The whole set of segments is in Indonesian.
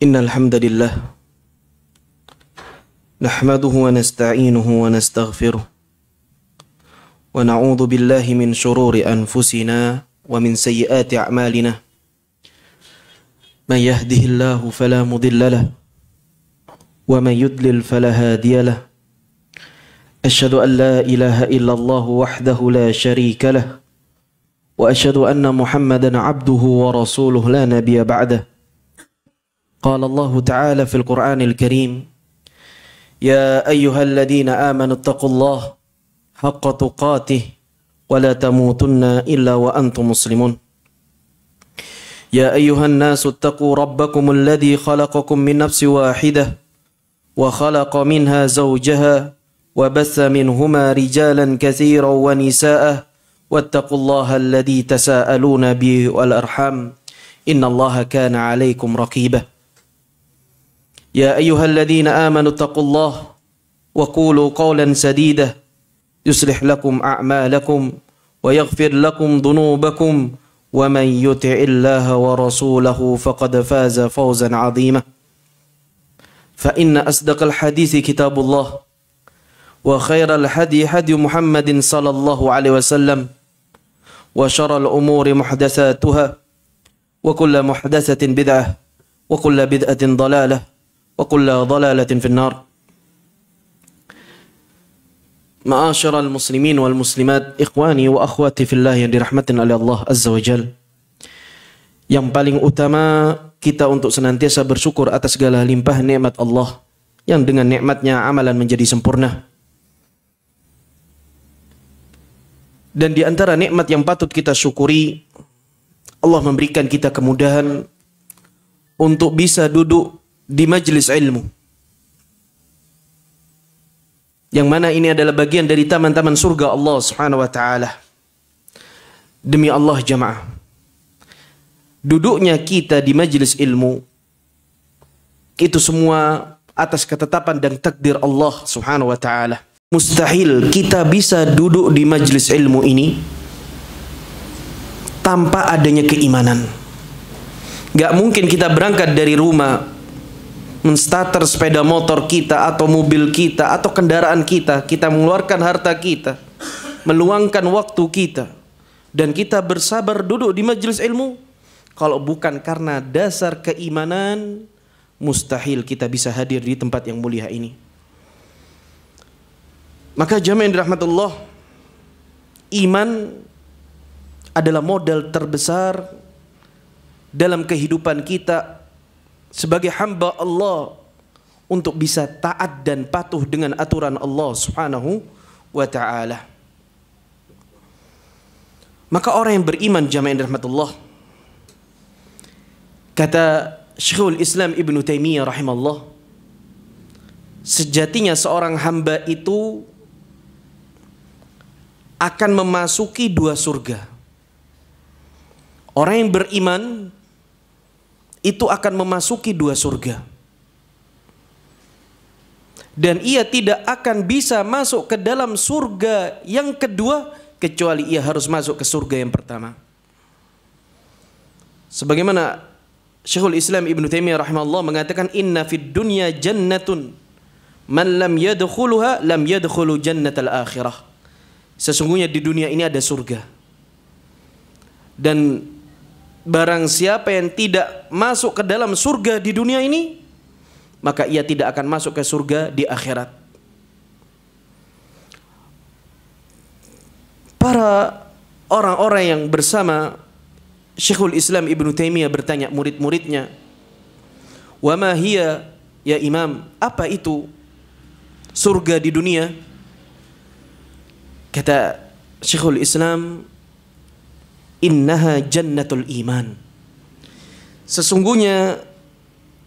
Innal hamdalillah nahmaduhu wa nasta'inuhu wa nastaghfiruh wa na'udzu billahi min shururi anfusina wa min sayyiati a'malina. Man yahdihillahu fala mudilla lahu wa man yudlil fala hadiya lahu. Asyhadu an la ilaha illallah wahdahu la syarika lahu wa asyhadu anna Muhammadan 'abduhu wa rasuluhu la nabiyya ba'dahu. Qala Allah Ta'ala fil Qur'anil Karim, ya ayyuhalladzina amanu taqullaha haqqa tuqatih wa la tamutunna illa wa antum muslimun. Ya ayyuhan nasu taqu rabbakumul ladzi khalaqakum min nafsin wahidah wa khalaqa minha zawjaha wa batha minhuma rijalan katsiran wa nisaa wattaqullaha alladzi tasaaluna bihi wal arham innallaha kana 'alaikum raqiba. Ya ayyuhalladzina amanu taqullaha wa qulu qawlan sadida yuslih lakum a'malakum wa yaghfir lakum dhunubakum wa man yuti'illaha wa rasulahu faqad faza fawzan 'azima. Fa inna asdaqal hadithi kitabullah wa khairal hadi hadi Muhammadin sallallahu alaihi wasallam wa syarral umuri muhdatsatuha wa kullu muhdatsatin bid'ah wa kullu bid'atin dhalalah wa kullu dhalalatin finnar. Ma'asyiral muslimin wal muslimat, ikhwani wa akhwati fillah yang dirahmatin oleh Allah Azza wa Jal. Yang paling utama kita untuk senantiasa bersyukur atas segala limpah nikmat Allah yang dengan nikmatnya amalan menjadi sempurna. Dan di antara nikmat yang patut kita syukuri, Allah memberikan kita kemudahan untuk bisa duduk di majelis ilmu, yang mana ini adalah bagian dari taman-taman surga Allah Subhanahu wa taala. Demi Allah jamaah, duduknya kita di majelis ilmu itu semua atas ketetapan dan takdir Allah Subhanahu wa taala. Mustahil kita bisa duduk di majelis ilmu ini tanpa adanya keimanan. Gak mungkin kita berangkat dari rumah, menstarter sepeda motor kita atau mobil kita atau kendaraan kita, kita mengeluarkan harta kita, meluangkan waktu kita, dan kita bersabar duduk di majelis ilmu. Kalau bukan karena dasar keimanan, mustahil kita bisa hadir di tempat yang mulia ini. Maka jamaah yang dirahmatullah, iman adalah modal terbesar dalam kehidupan kita sebagai hamba Allah untuk bisa taat dan patuh dengan aturan Allah Subhanahu wa ta'ala. Maka orang yang beriman jamaah yang dirahmatullah, kata Syekhul Islam Ibnu Taimiyah rahimahullah, sejatinya seorang hamba itu akan memasuki dua surga. Orang yang beriman itu akan memasuki dua surga, dan ia tidak akan bisa masuk ke dalam surga yang kedua kecuali ia harus masuk ke surga yang pertama. Sebagaimana Syekhul Islam Ibnu Taimiyah rahimahullah mengatakan, inna fid dunya jannatun man lam yadkhuluha lam yadkhulu jannatal akhirah. Sesungguhnya di dunia ini ada surga, dan barang siapa yang tidak masuk ke dalam surga di dunia ini, maka ia tidak akan masuk ke surga di akhirat. Para orang-orang yang bersama Syekhul Islam Ibnu Taimiyah bertanya murid-muridnya, "Wa ma hiya ya Imam? Apa itu surga di dunia?" Kata Syekhul Islam, innaha jannatul iman. Sesungguhnya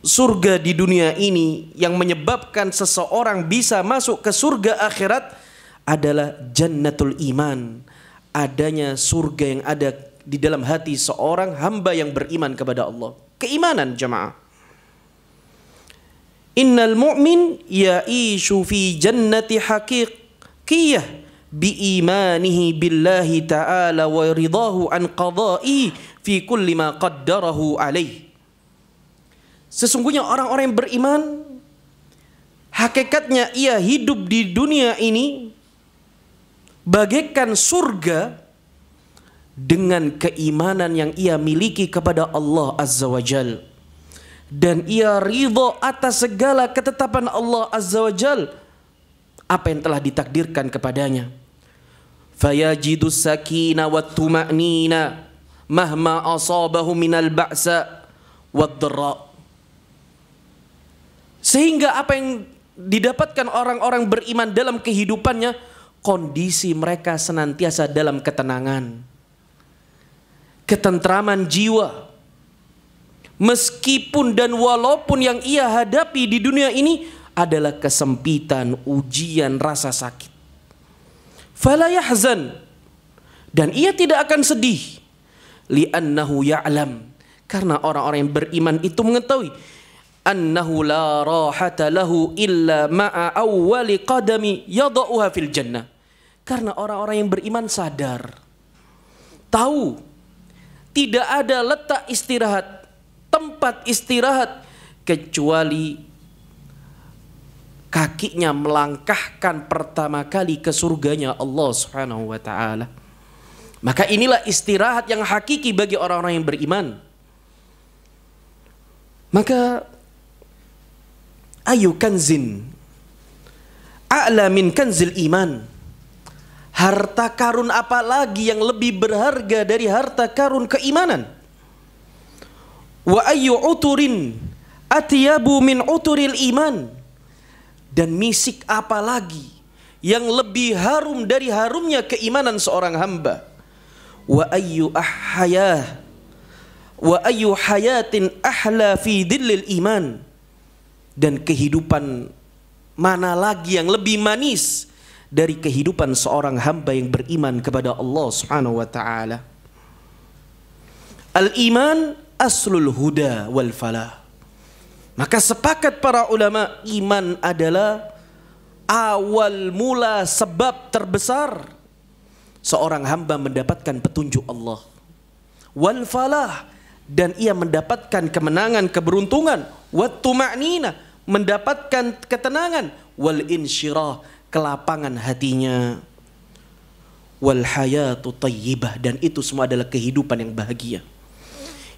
surga di dunia ini yang menyebabkan seseorang bisa masuk ke surga akhirat adalah jannatul iman, adanya surga yang ada di dalam hati seorang hamba yang beriman kepada Allah. Keimanan jemaah. Innal mu'min ya'ishu fi jannati haqiqiyah biimanihi billahi ta'ala wa ridahu an qada'i fi kulli ma qaddarahu alaih. Sesungguhnya orang-orang yang beriman, hakikatnya ia hidup di dunia ini bagaikan surga dengan keimanan yang ia miliki kepada Allah Azza wa Jal. Dan ia ridha atas segala ketetapan Allah Azza wa Jal, apa yang telah ditakdirkan kepadanya. Fayajidu sakina wa tuma'nina mahma asabahu minal ba'sa wad-dharra. Sehingga apa yang didapatkan orang-orang beriman dalam kehidupannya, kondisi mereka senantiasa dalam ketenangan, ketentraman jiwa. Meskipun dan walaupun yang ia hadapi di dunia ini adalah kesempitan, ujian, rasa sakit. Fala yahzan, dan ia tidak akan sedih. Li'annahu ya'lam, karena orang-orang yang beriman itu mengetahui annahu la rahata lahu illa ma'a awwali qadami yada'uha fil jannah. Karena orang-orang yang beriman sadar, tahu tidak ada letak istirahat, tempat istirahat, kecuali kakinya melangkahkan pertama kali ke surganya Allah Subhanahu wa ta'ala. Maka inilah istirahat yang hakiki bagi orang-orang yang beriman. Maka ayu kanzin a'la min kanzil iman. Harta karun apa lagi yang lebih berharga dari harta karun keimanan? Wa ayyu uturin atyabu min uturil iman. Dan misik apa lagi yang lebih harum dari harumnya keimanan seorang hamba? Wa ayyu hayatin ahla fi dhillil iman. Dan kehidupan mana lagi yang lebih manis dari kehidupan seorang hamba yang beriman kepada Allah Subhanahu wa ta'ala. Al-iman aslul huda wal falah. Maka sepakat para ulama, iman adalah awal mula sebab terbesar seorang hamba mendapatkan petunjuk Allah. Wal falah, dan ia mendapatkan kemenangan, keberuntungan. Wat tuma'nina, mendapatkan ketenangan. Wal insyirah, kelapangan hatinya. Wal hayatu tayyibah, dan itu semua adalah kehidupan yang bahagia.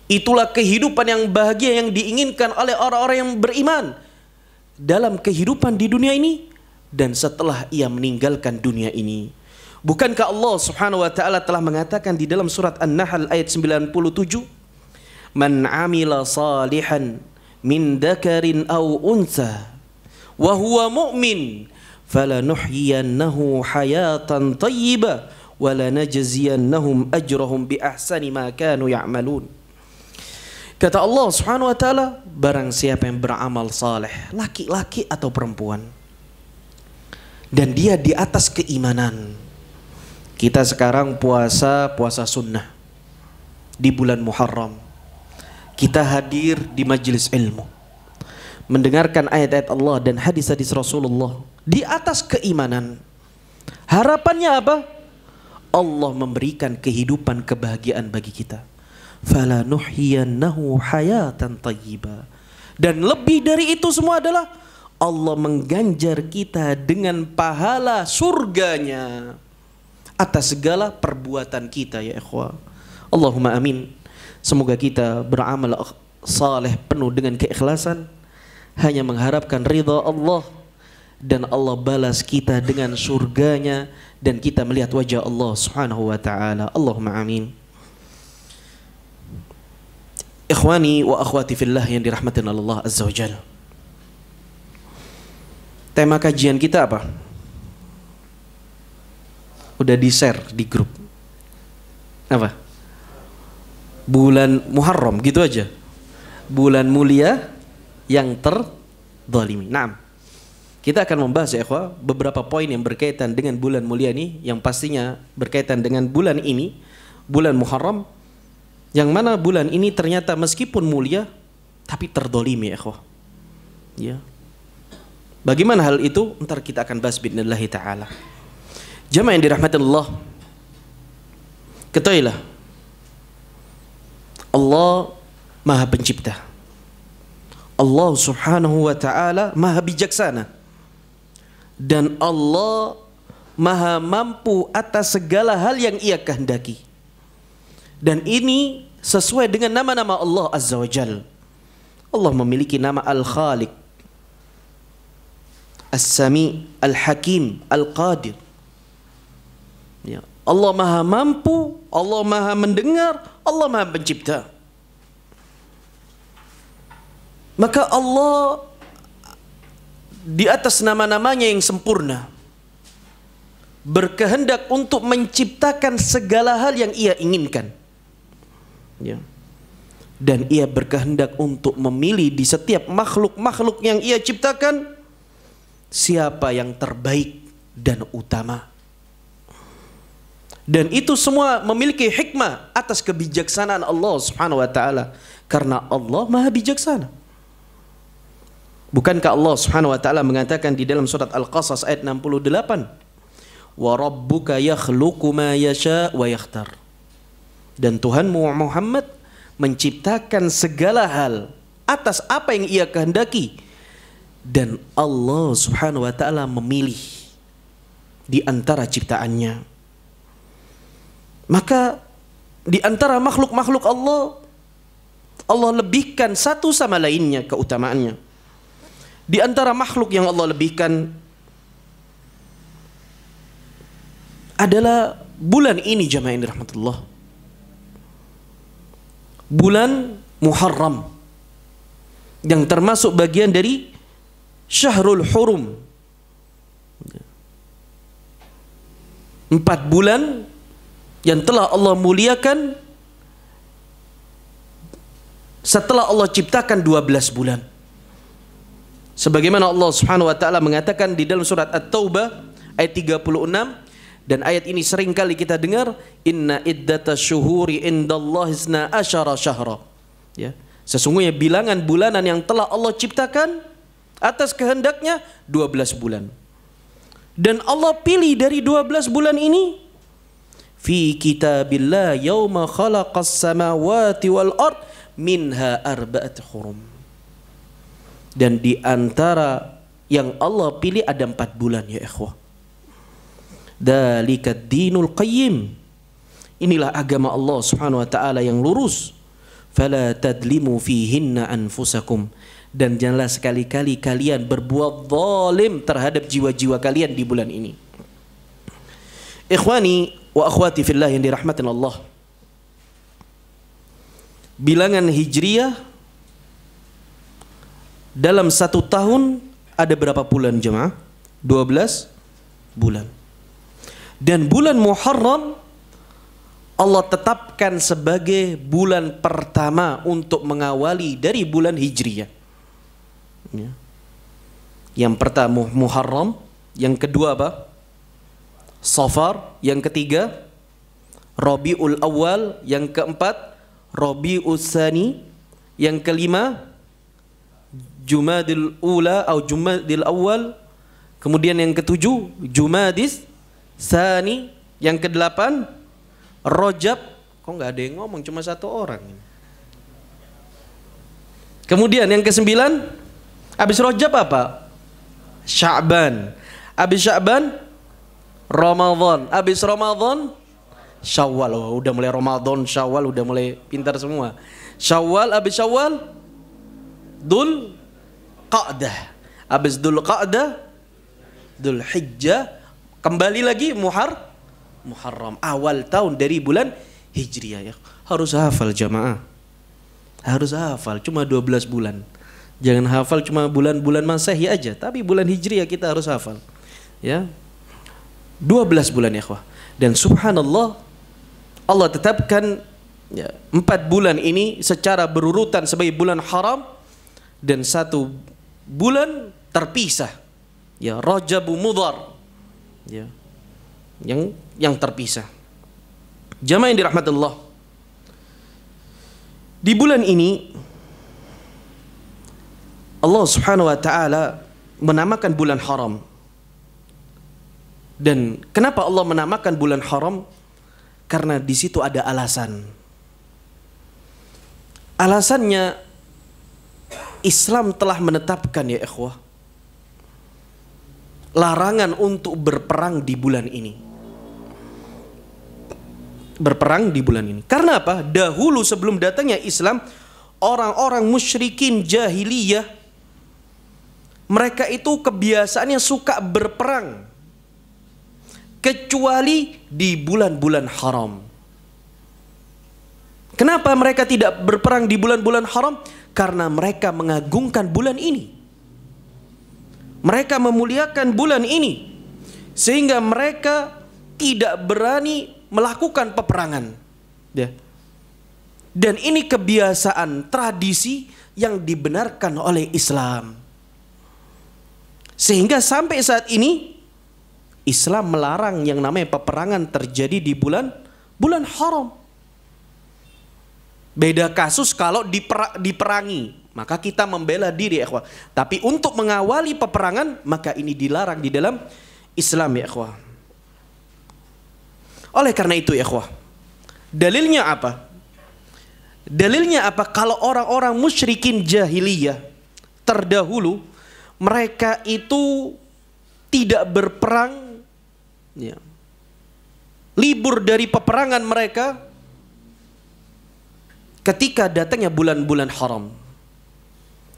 Itulah kehidupan yang bahagia yang diinginkan oleh orang-orang yang beriman dalam kehidupan di dunia ini dan setelah ia meninggalkan dunia ini. Bukankah Allah Subhanahu wa ta'ala telah mengatakan di dalam surat An-Nahl ayat 97, man amila salihan min dzakarin aw untha wa huwa mu'min falanuhyiyannahu hayatan tayyibah wa lanajziyannahum ajrahum bi ahsani ma kanu ya'malun. Kata Allah Subhanahu wa ta'ala, barang siapa yang beramal saleh, laki-laki atau perempuan, dan dia di atas keimanan. Kita sekarang puasa sunnah di bulan Muharram. Kita hadir di majelis ilmu, mendengarkan ayat-ayat Allah dan hadis-hadis Rasulullah di atas keimanan. Harapannya apa? Allah memberikan kehidupan kebahagiaan bagi kita. Fala nuhyiyannahu hayatan tayyibah. Dan lebih dari itu semua adalah Allah mengganjar kita dengan pahala surganya atas segala perbuatan kita, ya ikhwah. Allahumma amin. Semoga kita beramal saleh penuh dengan keikhlasan, hanya mengharapkan ridha Allah, dan Allah balas kita dengan surganya, dan kita melihat wajah Allah Subhanahu wa ta'ala. Allahumma amin. Ikhwani wa akhwati fillah yang dirahmati Allah Azza wa Jalla. Tema kajian kita apa? Udah di-share di grup. Apa? Bulan Muharram, gitu aja. Bulan mulia yang terzalimi. Naam. Kita akan membahas, ya ikhwah, beberapa poin yang berkaitan dengan bulan mulia ini, yang pastinya berkaitan dengan bulan ini, bulan Muharram, yang mana bulan ini ternyata meskipun mulia tapi terzalimi, ya ikhwah. Ya. Bagaimana hal itu? Ntar kita akan bahas bi'idznillah ta'ala. Jamaah yang dirahmati Allah, ketahuilah Allah Maha Pencipta. Allah Subhanahu wa ta'ala maha bijaksana, dan Allah maha mampu atas segala hal yang ia kehendaki. Dan ini sesuai dengan nama-nama Allah Azza wa Jal. Allah memiliki nama Al-Khaliq, As-Sami, Al-Hakim, Al-Qadir. Ya. Allah maha mampu, Allah maha mendengar, Allah maha pencipta. Maka Allah di atas nama-namanya yang sempurna berkehendak untuk menciptakan segala hal yang ia inginkan. Ya. Dan ia berkehendak untuk memilih di setiap makhluk-makhluk yang ia ciptakan siapa yang terbaik dan utama. Dan itu semua memiliki hikmah atas kebijaksanaan Allah Subhanahu wa ta'ala, karena Allah maha bijaksana. Bukankah Allah Subhanahu wa ta'ala mengatakan di dalam surat Al-Qasas ayat 68, wa rabbuka yakhluqu ma yasha wa yakhtar. Dan Tuhanmu Muhammad menciptakan segala hal atas apa yang ia kehendaki, dan Allah Subhanahu wa ta'ala memilih di antara ciptaannya. Maka di antara makhluk-makhluk Allah, Allah lebihkan satu sama lainnya keutamaannya. Di antara makhluk yang Allah lebihkan adalah bulan ini, jamaah yang dirahmatullah. Bulan Muharram, yang termasuk bagian dari Syahrul Hurum. 4 bulan yang telah Allah muliakan setelah Allah ciptakan 12 bulan. Sebagaimana Allah Subhanahu wa ta'ala mengatakan di dalam surat At-Taubah ayat 36, dan ayat ini sering kali kita dengar, inna iddatash syuhuri indallahi 12 syahra. Ya, sesungguhnya bilangan bulanan yang telah Allah ciptakan atas kehendaknya 12 bulan. Dan Allah pilih dari 12 bulan ini fi kitabillah yauma khalaqas samawati wal ard minha arba'at hurum. Dan di antara yang Allah pilih ada 4 bulan, ya ikhwah. Dzalika dinul qayyim. Inilah agama Allah Subhanahu wa ta'ala yang lurus. Fala tadlimu fihinna anfusakum. Dan janganlah sekali-kali kalian berbuat zalim terhadap jiwa-jiwa kalian di bulan ini. Ikhwani wa akhwati fillah yang dirahmatin Allah. Bilangan Hijriyah dalam 1 tahun ada berapa bulan, jemaah? 12 bulan. Dan bulan Muharram Allah tetapkan sebagai bulan pertama untuk mengawali dari bulan Hijriyah. Ya. Yang pertama Muharram, yang kedua apa? Safar, yang ketiga Rabiul Awal, yang keempat Rabiul Tsani, yang kelima Jumadil Ula atau Jumadil Awal, kemudian yang ketujuh Jumadis Tsani, yang kedelapan Rajab. Kok nggak ada yang ngomong, cuma 1 orang. Kemudian yang kesembilan, habis Rajab apa? Sya'ban. Habis Sya'ban Ramadan. Habis Ramadan Syawal. Oh, udah mulai Ramadan, Syawal udah mulai pintar semua. Syawal, habis Syawal Dzul Qa'dah. Habis Dzul Qa'dah Dzul Hijjah, kembali lagi Muharram, awal tahun dari bulan Hijriyah. Ya. Harus hafal jamaah. Harus hafal, cuma 12 bulan. Jangan hafal cuma bulan-bulan Masehi aja, tapi bulan Hijriyah kita harus hafal. Ya. 12 bulan ya ikhwah. Dan subhanallah, Allah tetapkan ya, 4 bulan ini secara berurutan sebagai bulan haram, dan 1 bulan terpisah. Ya, Rajab Mudhar. Ya. Yang terpisah. Jamaah yang dirahmati Allah. Di bulan ini Allah Subhanahu wa ta'ala menamakan bulan haram. Dan kenapa Allah menamakan bulan haram? Karena di situ ada alasan. Alasannya Islam telah menetapkan ya ikhwah, larangan untuk berperang di bulan ini. Berperang di bulan ini. Karena apa? Dahulu sebelum datangnya Islam, orang-orang musyrikin jahiliyah, mereka itu kebiasaannya suka berperang kecuali di bulan-bulan haram. Kenapa mereka tidak berperang di bulan-bulan haram? Karena mereka mengagungkan bulan ini. Mereka memuliakan bulan ini, sehingga mereka tidak berani melakukan peperangan. Ya. Dan ini kebiasaan, tradisi yang dibenarkan oleh Islam. Sehingga sampai saat ini Islam melarang yang namanya peperangan terjadi di bulan haram. Beda kasus kalau diperangi, maka kita membela diri ya ikhwah. Tapi untuk mengawali peperangan, maka ini dilarang di dalam Islam ya ikhwah. Oleh karena itu ya ikhwah, dalilnya apa? Dalilnya apa? Kalau orang-orang musyrikin jahiliyah terdahulu, mereka itu tidak berperang, ya, libur dari peperangan mereka ketika datangnya bulan-bulan haram.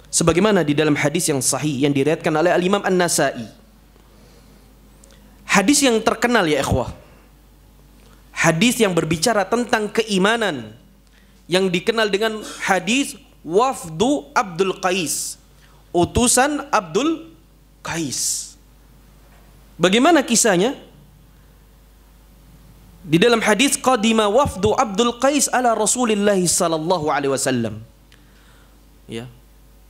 Sebagaimana di dalam hadis yang sahih yang diriwayatkan oleh Al-Imam An-Nasa'i. Hadis yang terkenal ya ikhwah. Hadis yang berbicara tentang keimanan, yang dikenal dengan hadis Wafdu Abdul Qais, utusan Abdul Qais. Bagaimana kisahnya? Di dalam hadis qadima wafdu Abdul Qais ala Rasulillah sallallahu alaihi wasallam. Ya.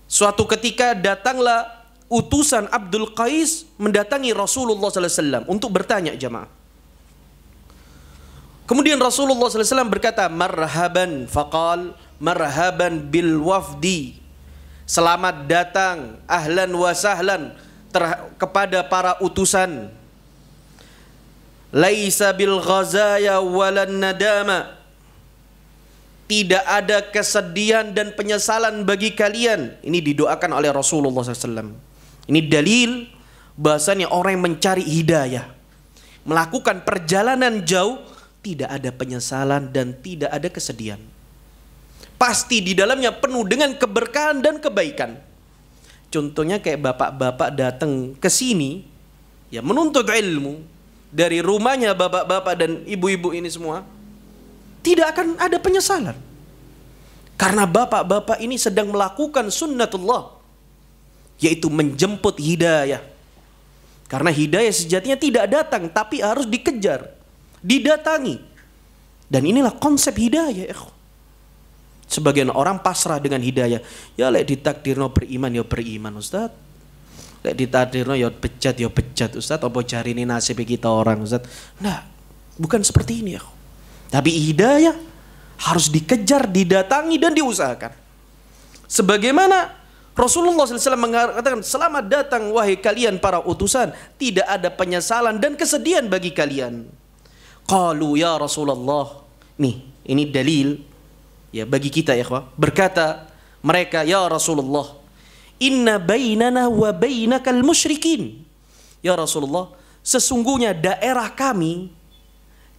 Suatu ketika datanglah utusan Abdul Qais mendatangi Rasulullah sallallahu alaihi wasallam untuk bertanya jemaah. Kemudian Rasulullah sallallahu alaihi wasallam berkata, "Marhaban," faqal, "Marhaban bil wafdi." Selamat datang, ahlan wa sahlan kepada para utusan. Laisa bil ghazaya walan nadama. Tidak ada kesedihan dan penyesalan bagi kalian. Ini didoakan oleh Rasulullah SAW. Ini dalil bahasanya orang yang mencari hidayah, melakukan perjalanan jauh, tidak ada penyesalan dan tidak ada kesedihan. Pasti di dalamnya penuh dengan keberkahan dan kebaikan. Contohnya kayak bapak-bapak datang ke sini, ya, menuntut ilmu. Dari rumahnya bapak-bapak dan ibu-ibu ini semua, tidak akan ada penyesalan. Karena bapak-bapak ini sedang melakukan sunnatullah, yaitu menjemput hidayah. Karena hidayah sejatinya tidak datang, tapi harus dikejar, didatangi. Dan inilah konsep hidayah. Sebagian orang pasrah dengan hidayah. Ya lek ditakdirno beriman ya beriman Ustaz. Lek ditakdirno ya pecat Ustaz, apa cari ini nasib kita orang Ustaz. Nah, bukan seperti ini ya. Tapi hidayah harus dikejar, didatangi dan diusahakan. Sebagaimana Rasulullah SAW mengatakan, "Selamat datang wahai kalian para utusan, tidak ada penyesalan dan kesedihan bagi kalian." Qalu ya Rasulullah. Nih, ini dalil ya bagi kita ya ikhwah. Berkata mereka, "Ya Rasulullah, inna bainana wa bainakal musyrikin." Ya Rasulullah, sesungguhnya daerah kami,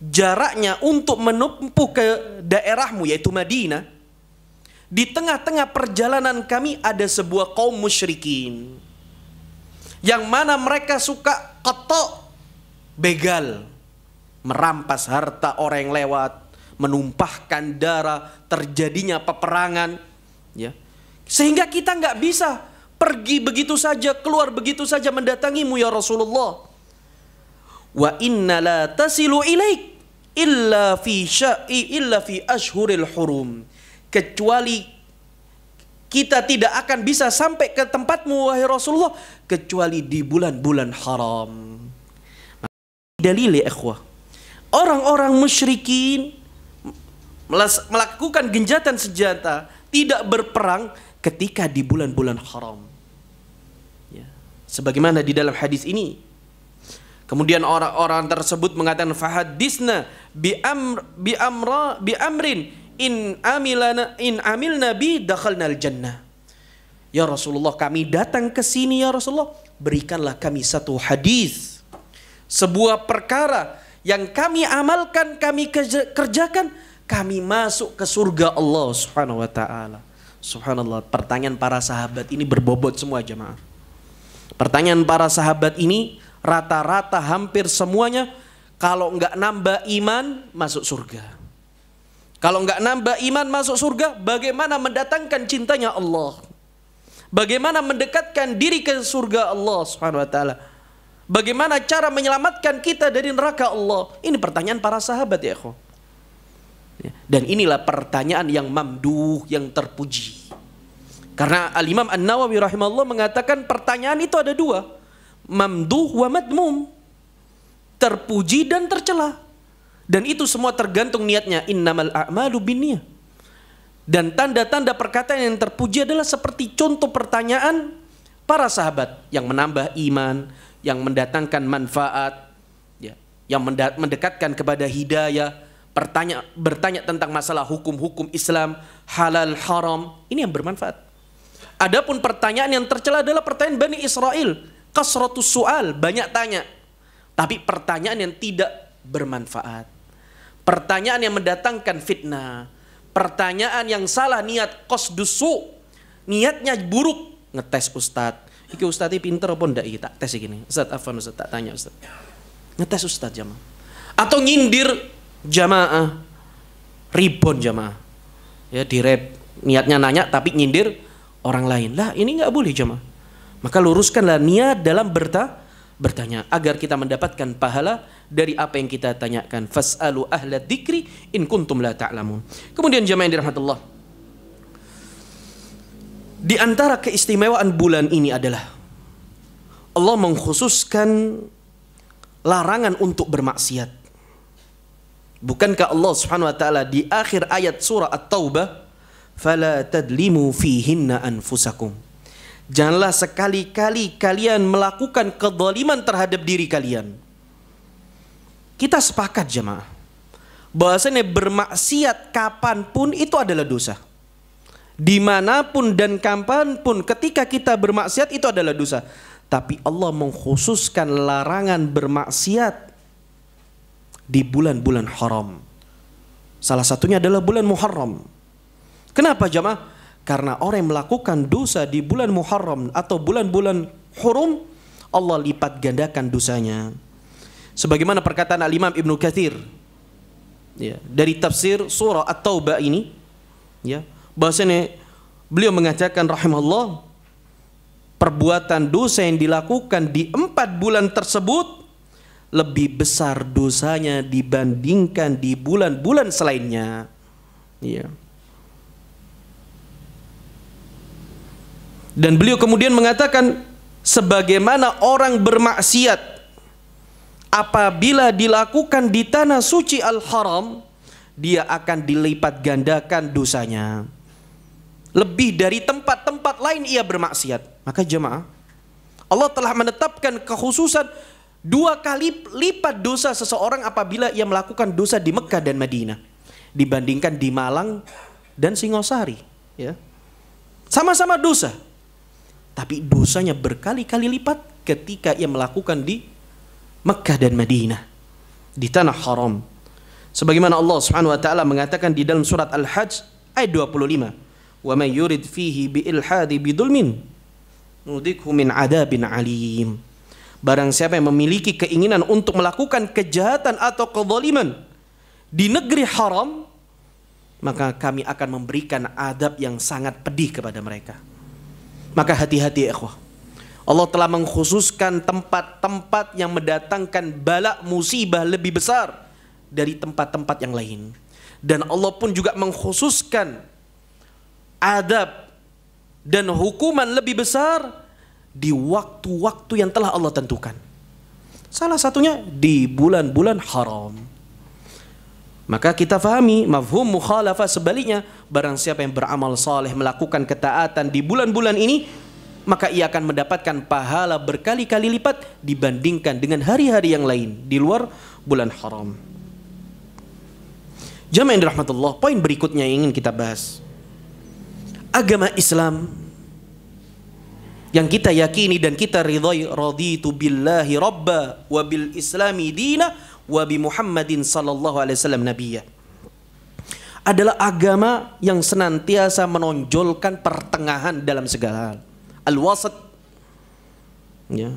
jaraknya untuk menempuh ke daerahmu yaitu Madinah, di tengah-tengah perjalanan kami ada sebuah kaum musyrikin, yang mana mereka suka ketok, begal, merampas harta orang yang lewat, menumpahkan darah, terjadinya peperangan, ya. Sehingga kita nggak bisa pergi begitu saja, keluar begitu saja mendatangimu ya Rasulullah. Wa inna la tasilu ilaik illa fi ashhuril hurum. Kecuali kita tidak akan bisa sampai ke tempatmu wahai Rasulullah kecuali di bulan-bulan haram. Dalil ya ikhwah. Orang-orang musyrikin melakukan genjatan senjata, tidak berperang ketika di bulan-bulan haram. Ya. Sebagaimana di dalam hadis ini. Kemudian orang-orang tersebut mengatakan, "Fahadisna bi amrin in amilna bi dakhalnal jannah." Ya Rasulullah, kami datang ke sini ya Rasulullah, berikanlah kami satu hadis, sebuah perkara yang kami amalkan, kami kerjakan, kami masuk ke surga Allah Subhanahu wa taala. Subhanallah, pertanyaan para sahabat ini berbobot semua jemaah. Pertanyaan para sahabat ini rata-rata hampir semuanya, kalau nggak nambah iman masuk surga. Kalau nggak nambah iman masuk surga, bagaimana mendatangkan cintanya Allah? Bagaimana mendekatkan diri ke surga Allah Subhanahu wa taala? Bagaimana cara menyelamatkan kita dari neraka Allah? Ini pertanyaan para sahabat ya ikhwan. Dan inilah pertanyaan yang mamduh, yang terpuji. Karena Al-Imam An-Nawawi rahimahullah mengatakan pertanyaan itu ada dua. Mamduh wa madmum. Terpuji dan tercela. Dan itu semua tergantung niatnya. Innamal a'malu binniyah. Dan tanda-tanda perkataan yang terpuji adalah seperti contoh pertanyaan para sahabat yang menambah iman, yang mendatangkan manfaat, ya, yang mendekatkan kepada hidayah, bertanya tentang masalah hukum-hukum Islam, halal haram, ini yang bermanfaat. Adapun pertanyaan yang tercela adalah pertanyaan Bani Israel, kasratus su'al, banyak tanya, tapi pertanyaan yang tidak bermanfaat, pertanyaan yang mendatangkan fitnah, pertanyaan yang salah niat, qasdusu, niatnya buruk, ngetes ustadz. Iki ustadz ini pinter apa enggak? Tak tes gini. Ustadz afwan ustadz, tak tanya ustadz. Ngetes ustadz jamaah. Atau nyindir jamaah, ribon jamaah. Ya direp, niatnya nanya tapi nyindir orang lain. Lah ini nggak boleh jamaah. Maka luruskanlah niat dalam bertanya agar kita mendapatkan pahala dari apa yang kita tanyakan. Fas'alu ahla dzikri in kuntum la ta'lamun. Kemudian jamaah yang dirahmati Allah, di antara keistimewaan bulan ini adalah Allah mengkhususkan larangan untuk bermaksiat. Bukankah Allah Subhanahu wa taala di akhir ayat surah At-Taubah, "Fala tadlimu fihinna anfusakum." Janganlah sekali-kali kalian melakukan kezaliman terhadap diri kalian. Kita sepakat jemaah, bahwasanya bermaksiat kapanpun itu adalah dosa. Dimanapun dan kapanpun ketika kita bermaksiat itu adalah dosa. Tapi Allah mengkhususkan larangan bermaksiat di bulan-bulan haram. Salah satunya adalah bulan Muharram. Kenapa jemaah? Karena orang yang melakukan dosa di bulan Muharram atau bulan-bulan hurum, Allah lipat gandakan dosanya. Sebagaimana perkataan Al-Imam Ibnu Katsir, ya, dari tafsir surah At-Taubah ini, ya, bahwasanya beliau mengatakan rahimahullah, perbuatan dosa yang dilakukan di 4 bulan tersebut lebih besar dosanya dibandingkan di bulan-bulan selainnya. Ya. Dan beliau kemudian mengatakan, sebagaimana orang bermaksiat apabila dilakukan di tanah suci al-haram, dia akan dilipat gandakan dosanya lebih dari tempat-tempat lain ia bermaksiat. Maka jemaah, Allah telah menetapkan kekhususan 2 kali lipat dosa seseorang apabila ia melakukan dosa di Mekah dan Madinah dibandingkan di Malang dan Singosari, ya. Sama-sama dosa, tapi dosanya berkali-kali lipat ketika ia melakukan di Mekah dan Madinah, di tanah haram. Sebagaimana Allah Subhanahu wa taala mengatakan di dalam surat Al-Hajj ayat 25, "Wa may yurid fihi bi ilhadi bidzulmin nudikhu min adzabin alim." Barang siapa yang memiliki keinginan untuk melakukan kejahatan atau kezaliman di negeri haram, maka kami akan memberikan adab yang sangat pedih kepada mereka. Maka hati-hati ikhwah. Allah telah mengkhususkan tempat-tempat yang mendatangkan bala musibah lebih besar dari tempat-tempat yang lain. Dan Allah pun juga mengkhususkan adab dan hukuman lebih besar di waktu-waktu yang telah Allah tentukan. Salah satunya di bulan-bulan haram. Maka kita fahami mafhum mukhalafah sebaliknya, barang siapa yang beramal saleh melakukan ketaatan di bulan-bulan ini, maka ia akan mendapatkan pahala berkali-kali lipat dibandingkan dengan hari-hari yang lain di luar bulan haram. Jamaah yang dirahmatullah, poin berikutnya yang ingin kita bahas. Agama Islam yang kita yakini dan kita ridhai, raditu billahi rabba wa bil islami dina wa bi Muhammadin sallallahu alaihi wasallam nabiyya, adalah agama yang senantiasa menonjolkan pertengahan dalam segala hal. Al-wasat. Ya.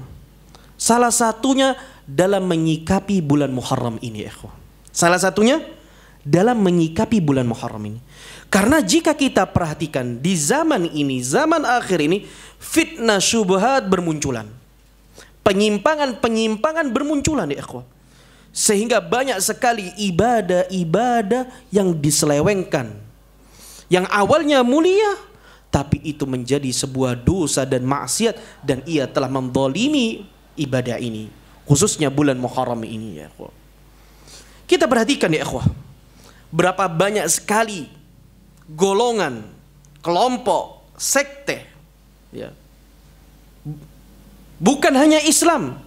Salah satunya dalam menyikapi bulan Muharram ini, ikhwah. Salah satunya dalam menyikapi bulan Muharram ini. Karena jika kita perhatikan di zaman ini, zaman akhir ini, fitnah syubhat bermunculan. Penyimpangan-penyimpangan bermunculan, ya ikhwah. Sehingga banyak sekali ibadah-ibadah yang diselewengkan. Yang awalnya mulia, tapi itu menjadi sebuah dosa dan maksiat, dan ia telah menzalimi ibadah ini. Khususnya bulan Muharram ini, ya ikhwah. Kita perhatikan, ya ikhwah, berapa banyak sekali golongan, kelompok, sekte, ya, bukan hanya Islam,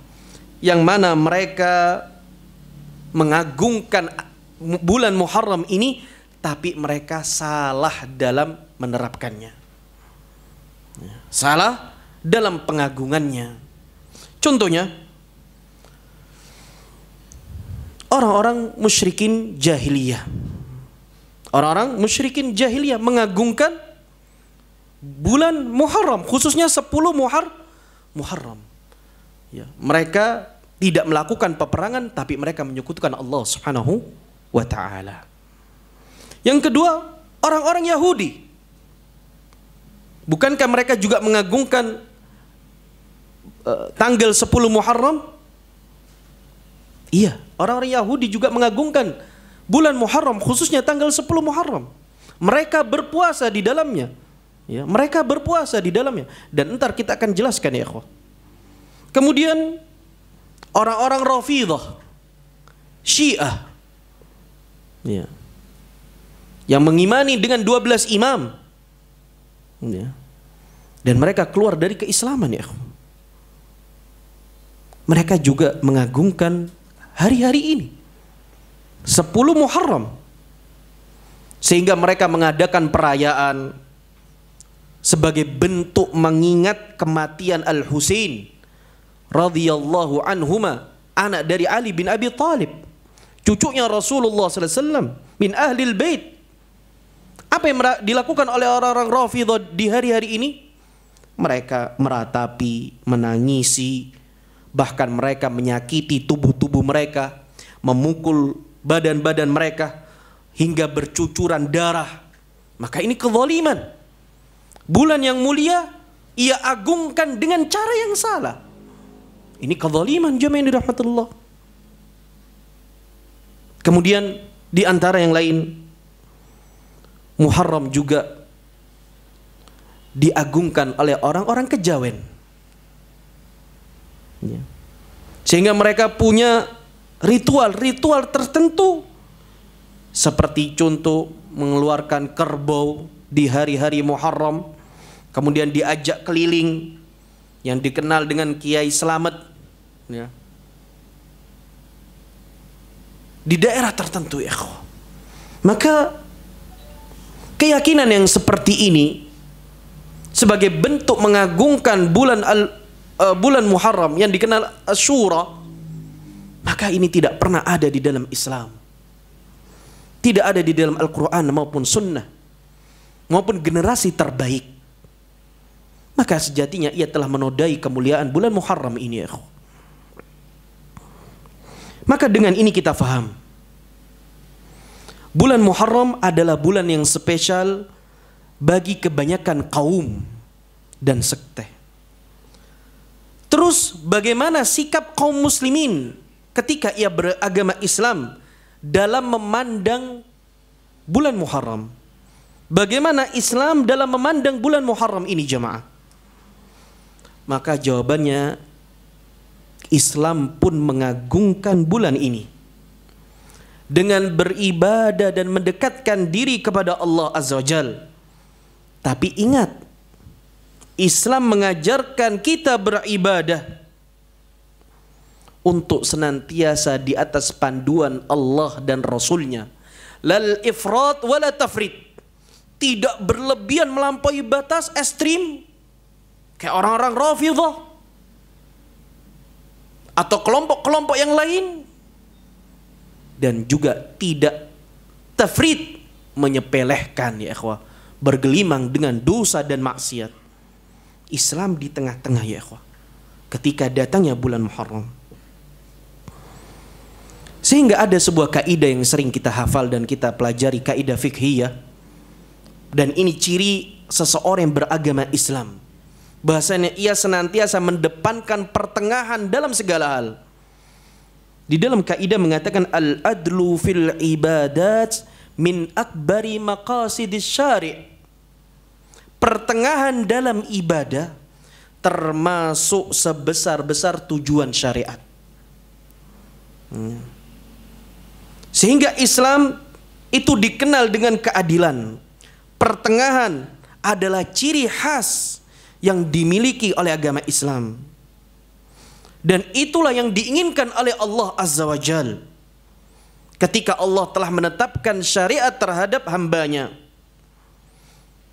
yang mana mereka mengagungkan bulan Muharram ini, tapi mereka salah dalam menerapkannya, salah dalam pengagungannya. Contohnya, orang-orang musyrikin jahiliyah. Orang-orang musyrikin jahiliyah mengagungkan bulan Muharram, khususnya 10 Muharram. Ya, mereka tidak melakukan peperangan, tapi mereka menyekutukan Allah Subhanahu wa ta'ala. Yang kedua, orang-orang Yahudi. Bukankah mereka juga mengagungkan tanggal 10 Muharram? Iya, orang-orang Yahudi juga mengagungkan bulan Muharram, khususnya tanggal 10 Muharram. Mereka berpuasa di dalamnya. Ya, mereka berpuasa di dalamnya. Dan ntar kita akan jelaskan, ya ikhwah. Kemudian orang-orang Rafidhah, Syiah, ya, yang mengimani dengan 12 imam, ya, dan mereka keluar dari keislaman, ya. Mereka juga mengagungkan hari-hari ini, 10 Muharram, sehingga mereka mengadakan perayaan sebagai bentuk mengingat kematian Al-Husain radhiyallahu anhuma, anak dari Ali bin Abi Thalib, cucunya Rasulullah sallallahu alaihi wasallam, min ahlil bait. Apa yang dilakukan oleh orang-orang Rafidhah di hari-hari ini? Mereka meratapi, menangisi, bahkan mereka menyakiti tubuh-tubuh mereka, memukul badan-badan mereka hingga bercucuran darah. Maka ini kezaliman. Bulan yang mulia ia agungkan dengan cara yang salah. Ini kezaliman, jemaah yang dirahmati Allah. Kemudian di antara yang lain, Muharram juga diagungkan oleh orang-orang kejawen. Ya. Sehingga mereka punya ritual-ritual tertentu, seperti contoh mengeluarkan kerbau di hari-hari Muharram, kemudian diajak keliling, yang dikenal dengan Kiai Slamet, ya, di daerah tertentu, ya. Maka keyakinan yang seperti ini sebagai bentuk mengagungkan bulan Muharram yang dikenal Asyura, maka ini tidak pernah ada di dalam Islam, tidak ada di dalam Al-Quran maupun Sunnah maupun generasi terbaik. Maka sejatinya ia telah menodai kemuliaan bulan Muharram ini, ya. Maka dengan ini kita faham, bulan Muharram adalah bulan yang spesial bagi kebanyakan kaum dan sekte. Terus bagaimana sikap kaum muslimin ketika ia beragama Islam dalam memandang bulan Muharram? Bagaimana Islam dalam memandang bulan Muharram ini, jemaah? Maka jawabannya, Islam pun mengagungkan bulan ini dengan beribadah dan mendekatkan diri kepada Allah Azza wa Jalla. Tapi ingat, Islam mengajarkan kita beribadah untuk senantiasa di atas panduan Allah dan Rasulnya. Lal ifrat wala tafrit. Tidak berlebihan melampaui batas ekstrim, Kayak orang-orang Rafidhah atau kelompok-kelompok yang lain. Dan juga tidak tafrid, menyepelehkan ya ikhwah, bergelimang dengan dosa dan maksiat. Islam di tengah-tengah ya ikhwah, ketika datangnya bulan Muharram. Sehingga ada sebuah kaidah yang sering kita hafal dan kita pelajari, kaidah fikhiyah. Dan ini ciri seseorang yang beragama Islam. Bahasanya ia senantiasa mendepankan pertengahan dalam segala hal. Di dalam kaidah mengatakan al-adlu fil ibadat min akbari maqasidis syari'. Pertengahan dalam ibadah termasuk sebesar-besar tujuan syariat. Sehingga Islam itu dikenal dengan keadilan. Pertengahan adalah ciri khas yang dimiliki oleh agama Islam. Dan itulah yang diinginkan oleh Allah Azza wa Jal. Ketika Allah telah menetapkan syariat terhadap hambanya.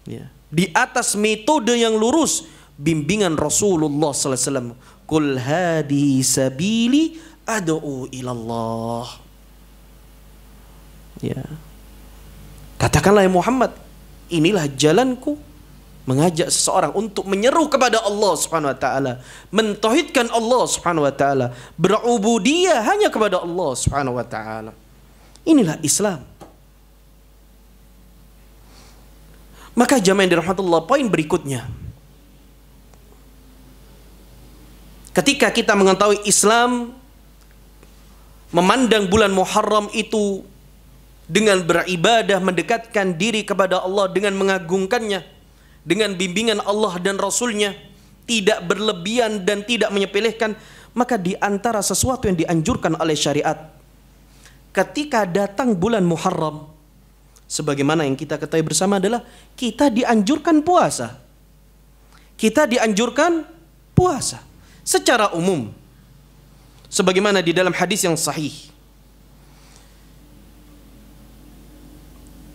Ya. Di atas metode yang lurus, bimbingan Rasulullah sallallahu alaihi wasallam. Qul hadi sabili ad'u ilallah. Ya. Katakanlah ya Muhammad, inilah jalanku, mengajak seseorang untuk menyeru kepada Allah Subhanahu wa taala, mentauhidkan Allah Subhanahu wa taala, berubudiyah hanya kepada Allah Subhanahu wa taala. Inilah Islam. Maka jamaah yang dirahmati Allah, poin berikutnya, ketika kita mengetahui Islam memandang bulan Muharram itu dengan beribadah, mendekatkan diri kepada Allah dengan mengagungkannya, dengan bimbingan Allah dan Rasulnya, tidak berlebihan dan tidak menyepelekan, maka di antara sesuatu yang dianjurkan oleh syariat, ketika datang bulan Muharram, sebagaimana yang kita ketahui bersama adalah kita dianjurkan puasa. Kita dianjurkan puasa secara umum. Sebagaimana di dalam hadis yang sahih.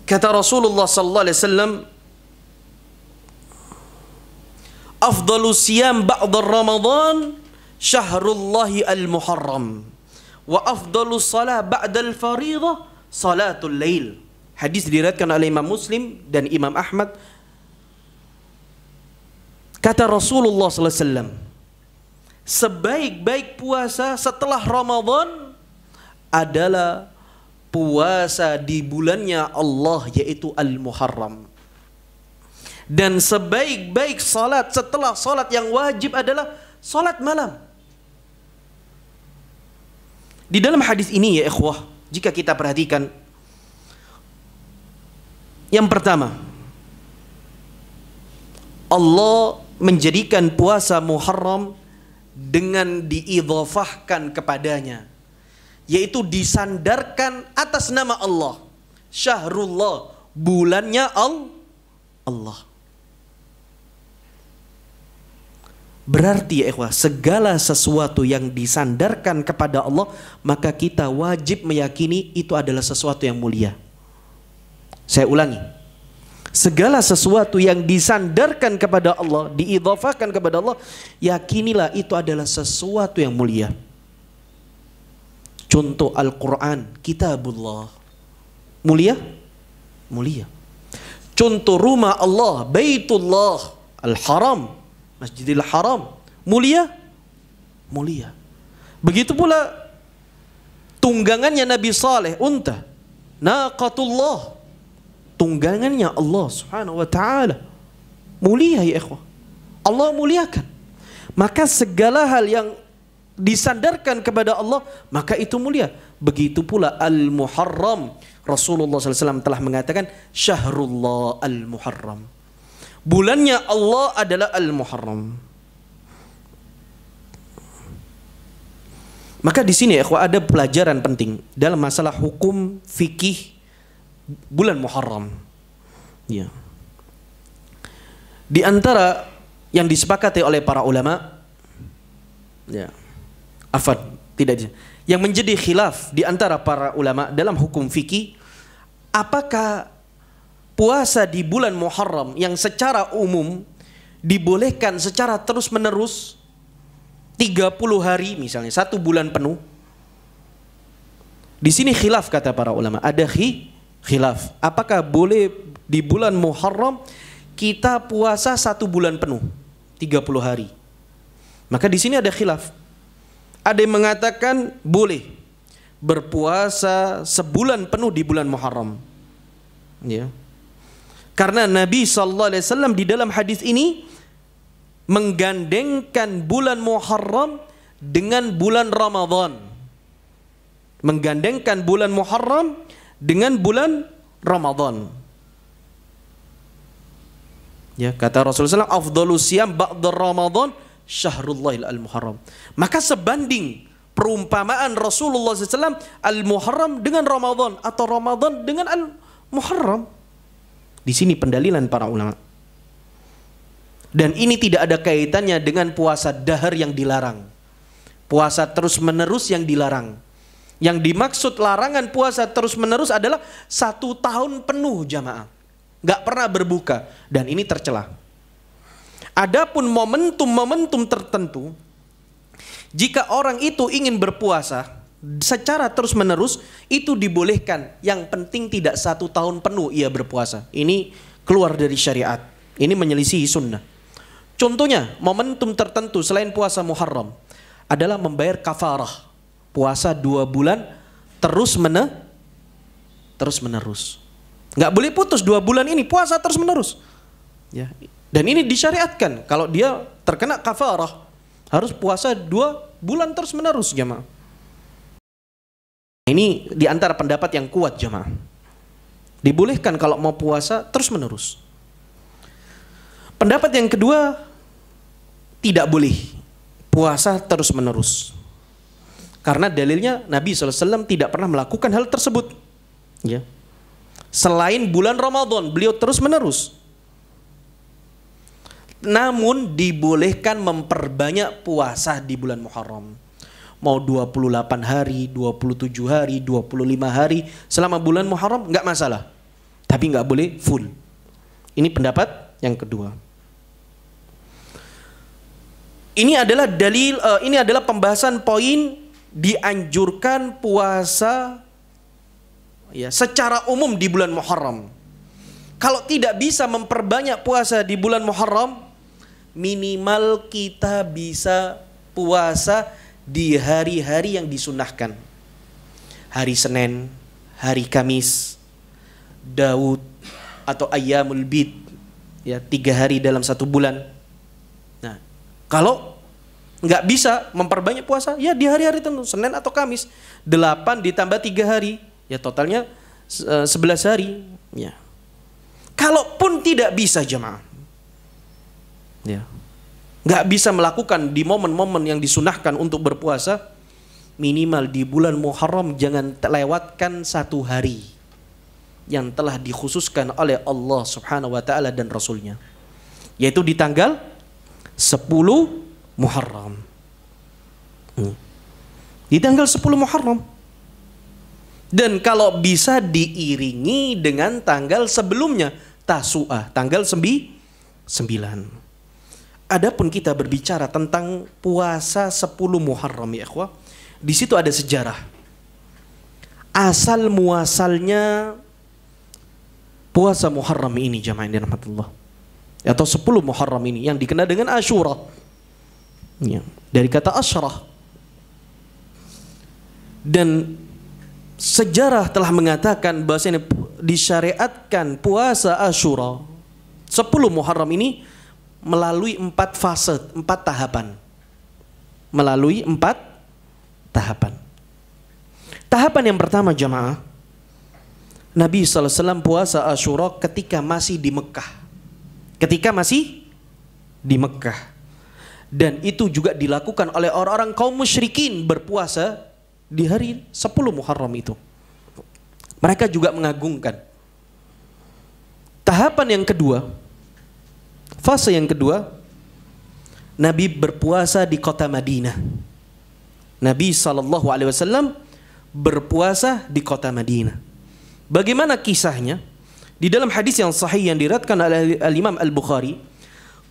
Kata Rasulullah sallallahu alaihi wasallam, afdalu siyam ba'da Ramadan syahrullahi al-Muharram wa afdalu salat ba'da al-fariḍah salatul lail. Hadis diriwayatkan oleh Imam Muslim dan Imam Ahmad. Kata Rasulullah sallallahu alaihi wasallam, sebaik-baik puasa setelah Ramadan adalah puasa di bulannya Allah, yaitu Al-Muharram. Dan sebaik-baik salat setelah salat yang wajib adalah salat malam. Di dalam hadis ini ya ikhwah, jika kita perhatikan, yang pertama, Allah menjadikan puasa Muharram dengan diidhafahkan kepadanya, yaitu disandarkan atas nama Allah. Syahrullah, bulannya Allah. Berarti ya ikhwah, segala sesuatu yang disandarkan kepada Allah, maka kita wajib meyakini itu adalah sesuatu yang mulia. Saya ulangi, segala sesuatu yang disandarkan kepada Allah, diidhafahkan kepada Allah, yakinilah itu adalah sesuatu yang mulia. Contoh Al-Quran, kitabullah, mulia? Mulia. Contoh rumah Allah, Baitullah Al-Haram, Masjidil Haram, mulia? Mulia. Begitu pula tunggangannya Nabi Saleh, unta, naqatullah, tunggangannya Allah Subhanahu wa taala, mulia ya ikhwah. Allah muliakan. Maka segala hal yang disandarkan kepada Allah, maka itu mulia. Begitu pula Al-Muharram. Rasulullah SAW telah mengatakan Syahrullah Al-Muharram, bulannya Allah adalah Al-Muharram. Maka di sini ya ikhwah, ada pelajaran penting dalam masalah hukum fikih bulan Muharram. Ya. Di antara yang disepakati oleh para ulama, ya, yang menjadi khilaf di antara para ulama dalam hukum fikih, apakah puasa di bulan Muharram yang secara umum dibolehkan secara terus menerus 30 hari misalnya, 1 bulan penuh. Di sini khilaf kata para ulama, ada khilaf. Apakah boleh di bulan Muharram kita puasa 1 bulan penuh, 30 hari? Maka di sini ada khilaf. Ada yang mengatakan boleh berpuasa sebulan penuh di bulan Muharram. Ya. Karena Nabi SAW di dalam hadis ini menggandengkan bulan Muharram dengan bulan Ramadan. Menggandengkan bulan Muharram dengan bulan Ramadan. Ya, kata Rasulullah SAW, afdhalus siyam ba'da Ramadan syahrul al-Muharram. Maka sebanding perumpamaan Rasulullah SAW al-Muharram dengan Ramadan atau Ramadan dengan al-Muharram. Di sini pendalilan para ulama. Dan ini tidak ada kaitannya dengan puasa dahar yang dilarang. Puasa terus menerus yang dilarang. Yang dimaksud larangan puasa terus menerus adalah 1 tahun penuh jamaah. Gak pernah berbuka. Dan ini tercela. Adapun momentum-momentum tertentu, jika orang itu ingin berpuasa secara terus menerus, itu dibolehkan. Yang penting tidak 1 tahun penuh ia berpuasa. Ini keluar dari syariat. Ini menyelisihi sunnah. Contohnya, momentum tertentu selain puasa Muharram adalah membayar kafarah. Puasa 2 bulan terus menerus. Nggak boleh putus 2 bulan ini, puasa terus menerus. Ya. Dan ini disyariatkan. Kalau dia terkena kafarah, harus puasa 2 bulan terus menerus jamaah. Ini diantara pendapat yang kuat jamaah. Dibolehkan kalau mau puasa terus menerus. Pendapat yang kedua, tidak boleh puasa terus menerus. Karena dalilnya Nabi SAW tidak pernah melakukan hal tersebut. Ya. Selain bulan Ramadan, beliau terus menerus. Namun dibolehkan memperbanyak puasa di bulan Muharram. Mau 28 hari, 27 hari, 25 hari. Selama bulan Muharram nggak masalah. Tapi nggak boleh full. Ini pendapat yang kedua. Ini adalah dalil, ini adalah pembahasan poin dianjurkan puasa ya, secara umum di bulan Muharram. Kalau tidak bisa memperbanyak puasa di bulan Muharram, minimal kita bisa puasa di hari-hari yang disunahkan. Hari Senin, hari Kamis, Daud atau Ayyamul Bid, ya 3 hari dalam 1 bulan. Nah, kalau nggak bisa memperbanyak puasa, ya di hari-hari tertentu, Senin atau Kamis. 8 ditambah 3 hari, ya totalnya 11 hari. Ya. Kalaupun tidak bisa jemaah, ya, nggak bisa melakukan di momen-momen yang disunahkan untuk berpuasa, minimal di bulan Muharram jangan lewatkan 1 hari yang telah dikhususkan oleh Allah Subhanahu wa Ta'ala dan Rasulnya, yaitu di tanggal 10 Muharram. Di tanggal 10 Muharram. Dan kalau bisa diiringi dengan tanggal sebelumnya, Tasu'ah, tanggal 9. Adapun kita berbicara tentang puasa 10 Muharram ya ikhwah, di situ ada sejarah. Asal muasalnya puasa Muharram ini jamaah yang dirahmatullah, atau 10 Muharram ini yang dikenal dengan Asyura. Ya, dari kata asyrah. Dan sejarah telah mengatakan bahwasanya disyariatkan puasa Asyura 10 Muharram ini melalui 4 fase, 4 tahapan. Melalui 4 tahapan. Tahapan yang pertama jamaah, Nabi SAW puasa Asyura ketika masih di Mekah. Ketika masih di Mekah. Dan itu juga dilakukan oleh orang-orang kaum musyrikin, berpuasa di hari 10 Muharram itu. Mereka juga mengagungkan. Tahapan yang kedua, fase yang kedua, Nabi berpuasa di kota Madinah. Nabi SAW berpuasa di kota Madinah. Bagaimana kisahnya? Di dalam hadis yang sahih yang diriwayatkan oleh Al-Imam Al-Bukhari,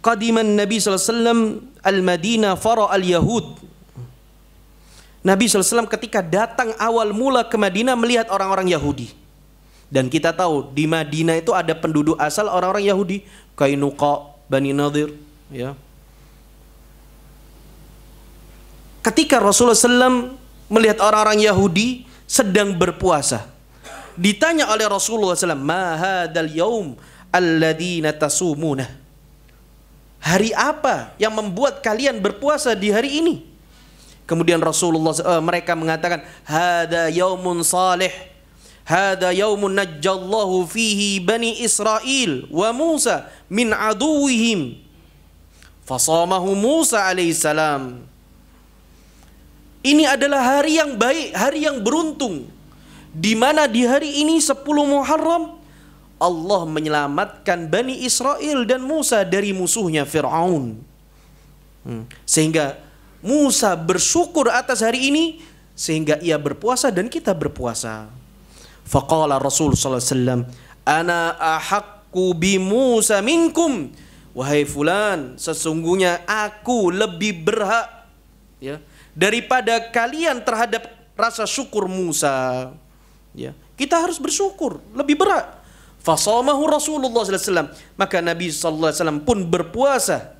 qadiman Nabi sallallahu alaihi wasallam al-Madinah fara al-Yahud. Nabi SAW ketika datang awal mula ke Madinah melihat orang-orang Yahudi. Dan kita tahu di Madinah itu ada penduduk asal orang-orang Yahudi. Qainuqa, Bani Nadir. Ya. Ketika Rasulullah SAW melihat orang-orang Yahudi sedang berpuasa. Ditanya oleh Rasulullah SAW, ma hadal yaum alladina tasumunah. Hari apa yang membuat kalian berpuasa di hari ini? Kemudian mereka mengatakan, hada yaumun salih, hada yaumun najjallahu fihi bani Israel wa Musa min aduwihim, fasamahu Musa alaihissalam. Ini adalah hari yang baik, hari yang beruntung, di mana di hari ini 10 Muharram Allah menyelamatkan Bani Israel dan Musa dari musuhnya Fir'aun. Sehingga Musa bersyukur atas hari ini sehingga ia berpuasa dan kita berpuasa. Faqala Rasul sallallahu alaihi wasallam, ana ahaqqu bi Musa minkum. Wahai fulan, sesungguhnya aku lebih berhak ya daripada kalian terhadap rasa syukur Musa. Ya, kita harus bersyukur, lebih berhak. Fasamahu Rasulullah sallallahu alaihi wasallam, maka Nabi sallallahu alaihi wasallam pun berpuasa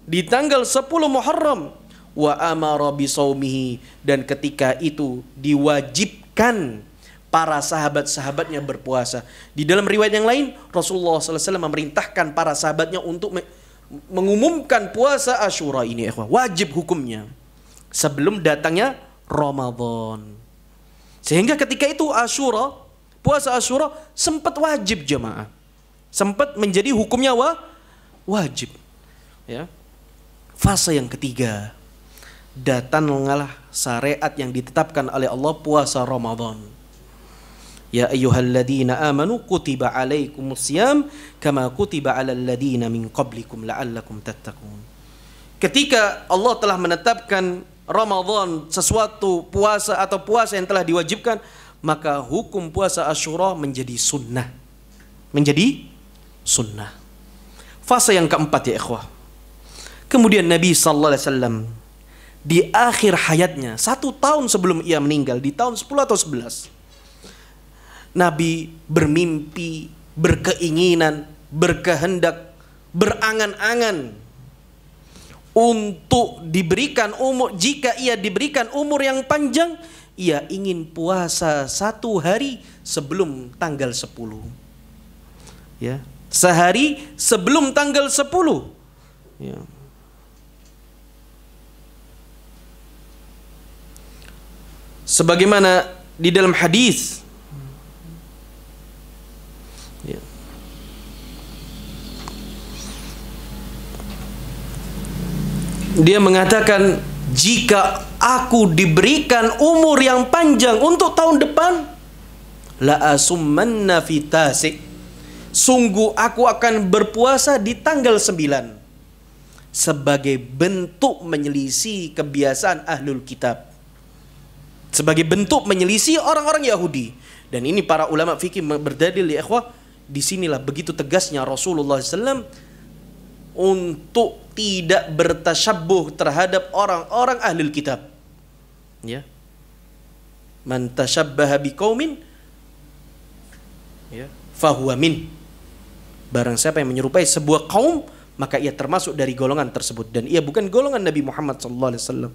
di tanggal 10 Muharram. Wa amara bisaumihi, dan ketika itu diwajibkan para sahabat-sahabatnya berpuasa. Di dalam riwayat yang lain Rasulullah SAW memerintahkan para sahabatnya untuk mengumumkan puasa Asyura ini, wajib hukumnya sebelum datangnya Ramadan. Sehingga ketika itu Asyura, puasa Asyura sempat wajib jemaah, sempat menjadi hukumnya wajib. Ya. Fase yang ketiga, datanglah syariat yang ditetapkan oleh Allah, puasa Ramadan. Ya ayyuhalladzina amanu kutiba alaikumusiyam kama kutiba alal ladzina min qablikum la'allakum tattaqun. Ketika Allah telah menetapkan Ramadan sesuatu puasa atau puasa yang telah diwajibkan, maka hukum puasa Asyura menjadi sunnah. Menjadi sunnah. Fase yang keempat ya ikhwah. Kemudian Nabi sallallahu alaihi wasallam di akhir hayatnya, 1 tahun sebelum ia meninggal, di tahun 10 atau 11, Nabi bermimpi, berkeinginan, berkehendak, berangan-angan untuk diberikan umur. Jika ia diberikan umur yang panjang, ia ingin puasa 1 hari sebelum tanggal 10. Ya, sehari sebelum tanggal 10. Ya. Sebagaimana di dalam hadis, ya, dia mengatakan, jika aku diberikan umur yang panjang untuk tahun depan, la asummanna fi tasik, sungguh aku akan berpuasa di tanggal 9 sebagai bentuk menyelisih kebiasaan ahlul kitab, sebagai bentuk menyelisih orang-orang Yahudi. Dan ini para ulama fikih berdalil ya ikhwah, disinilah begitu tegasnya Rasulullah SAW untuk tidak bertasyabbuh terhadap orang-orang ahlul kitab. Ya, man tasyabbaha biqaumin ya fahuwa min, barang siapa yang menyerupai sebuah kaum maka ia termasuk dari golongan tersebut, dan ia bukan golongan Nabi Muhammad SAW.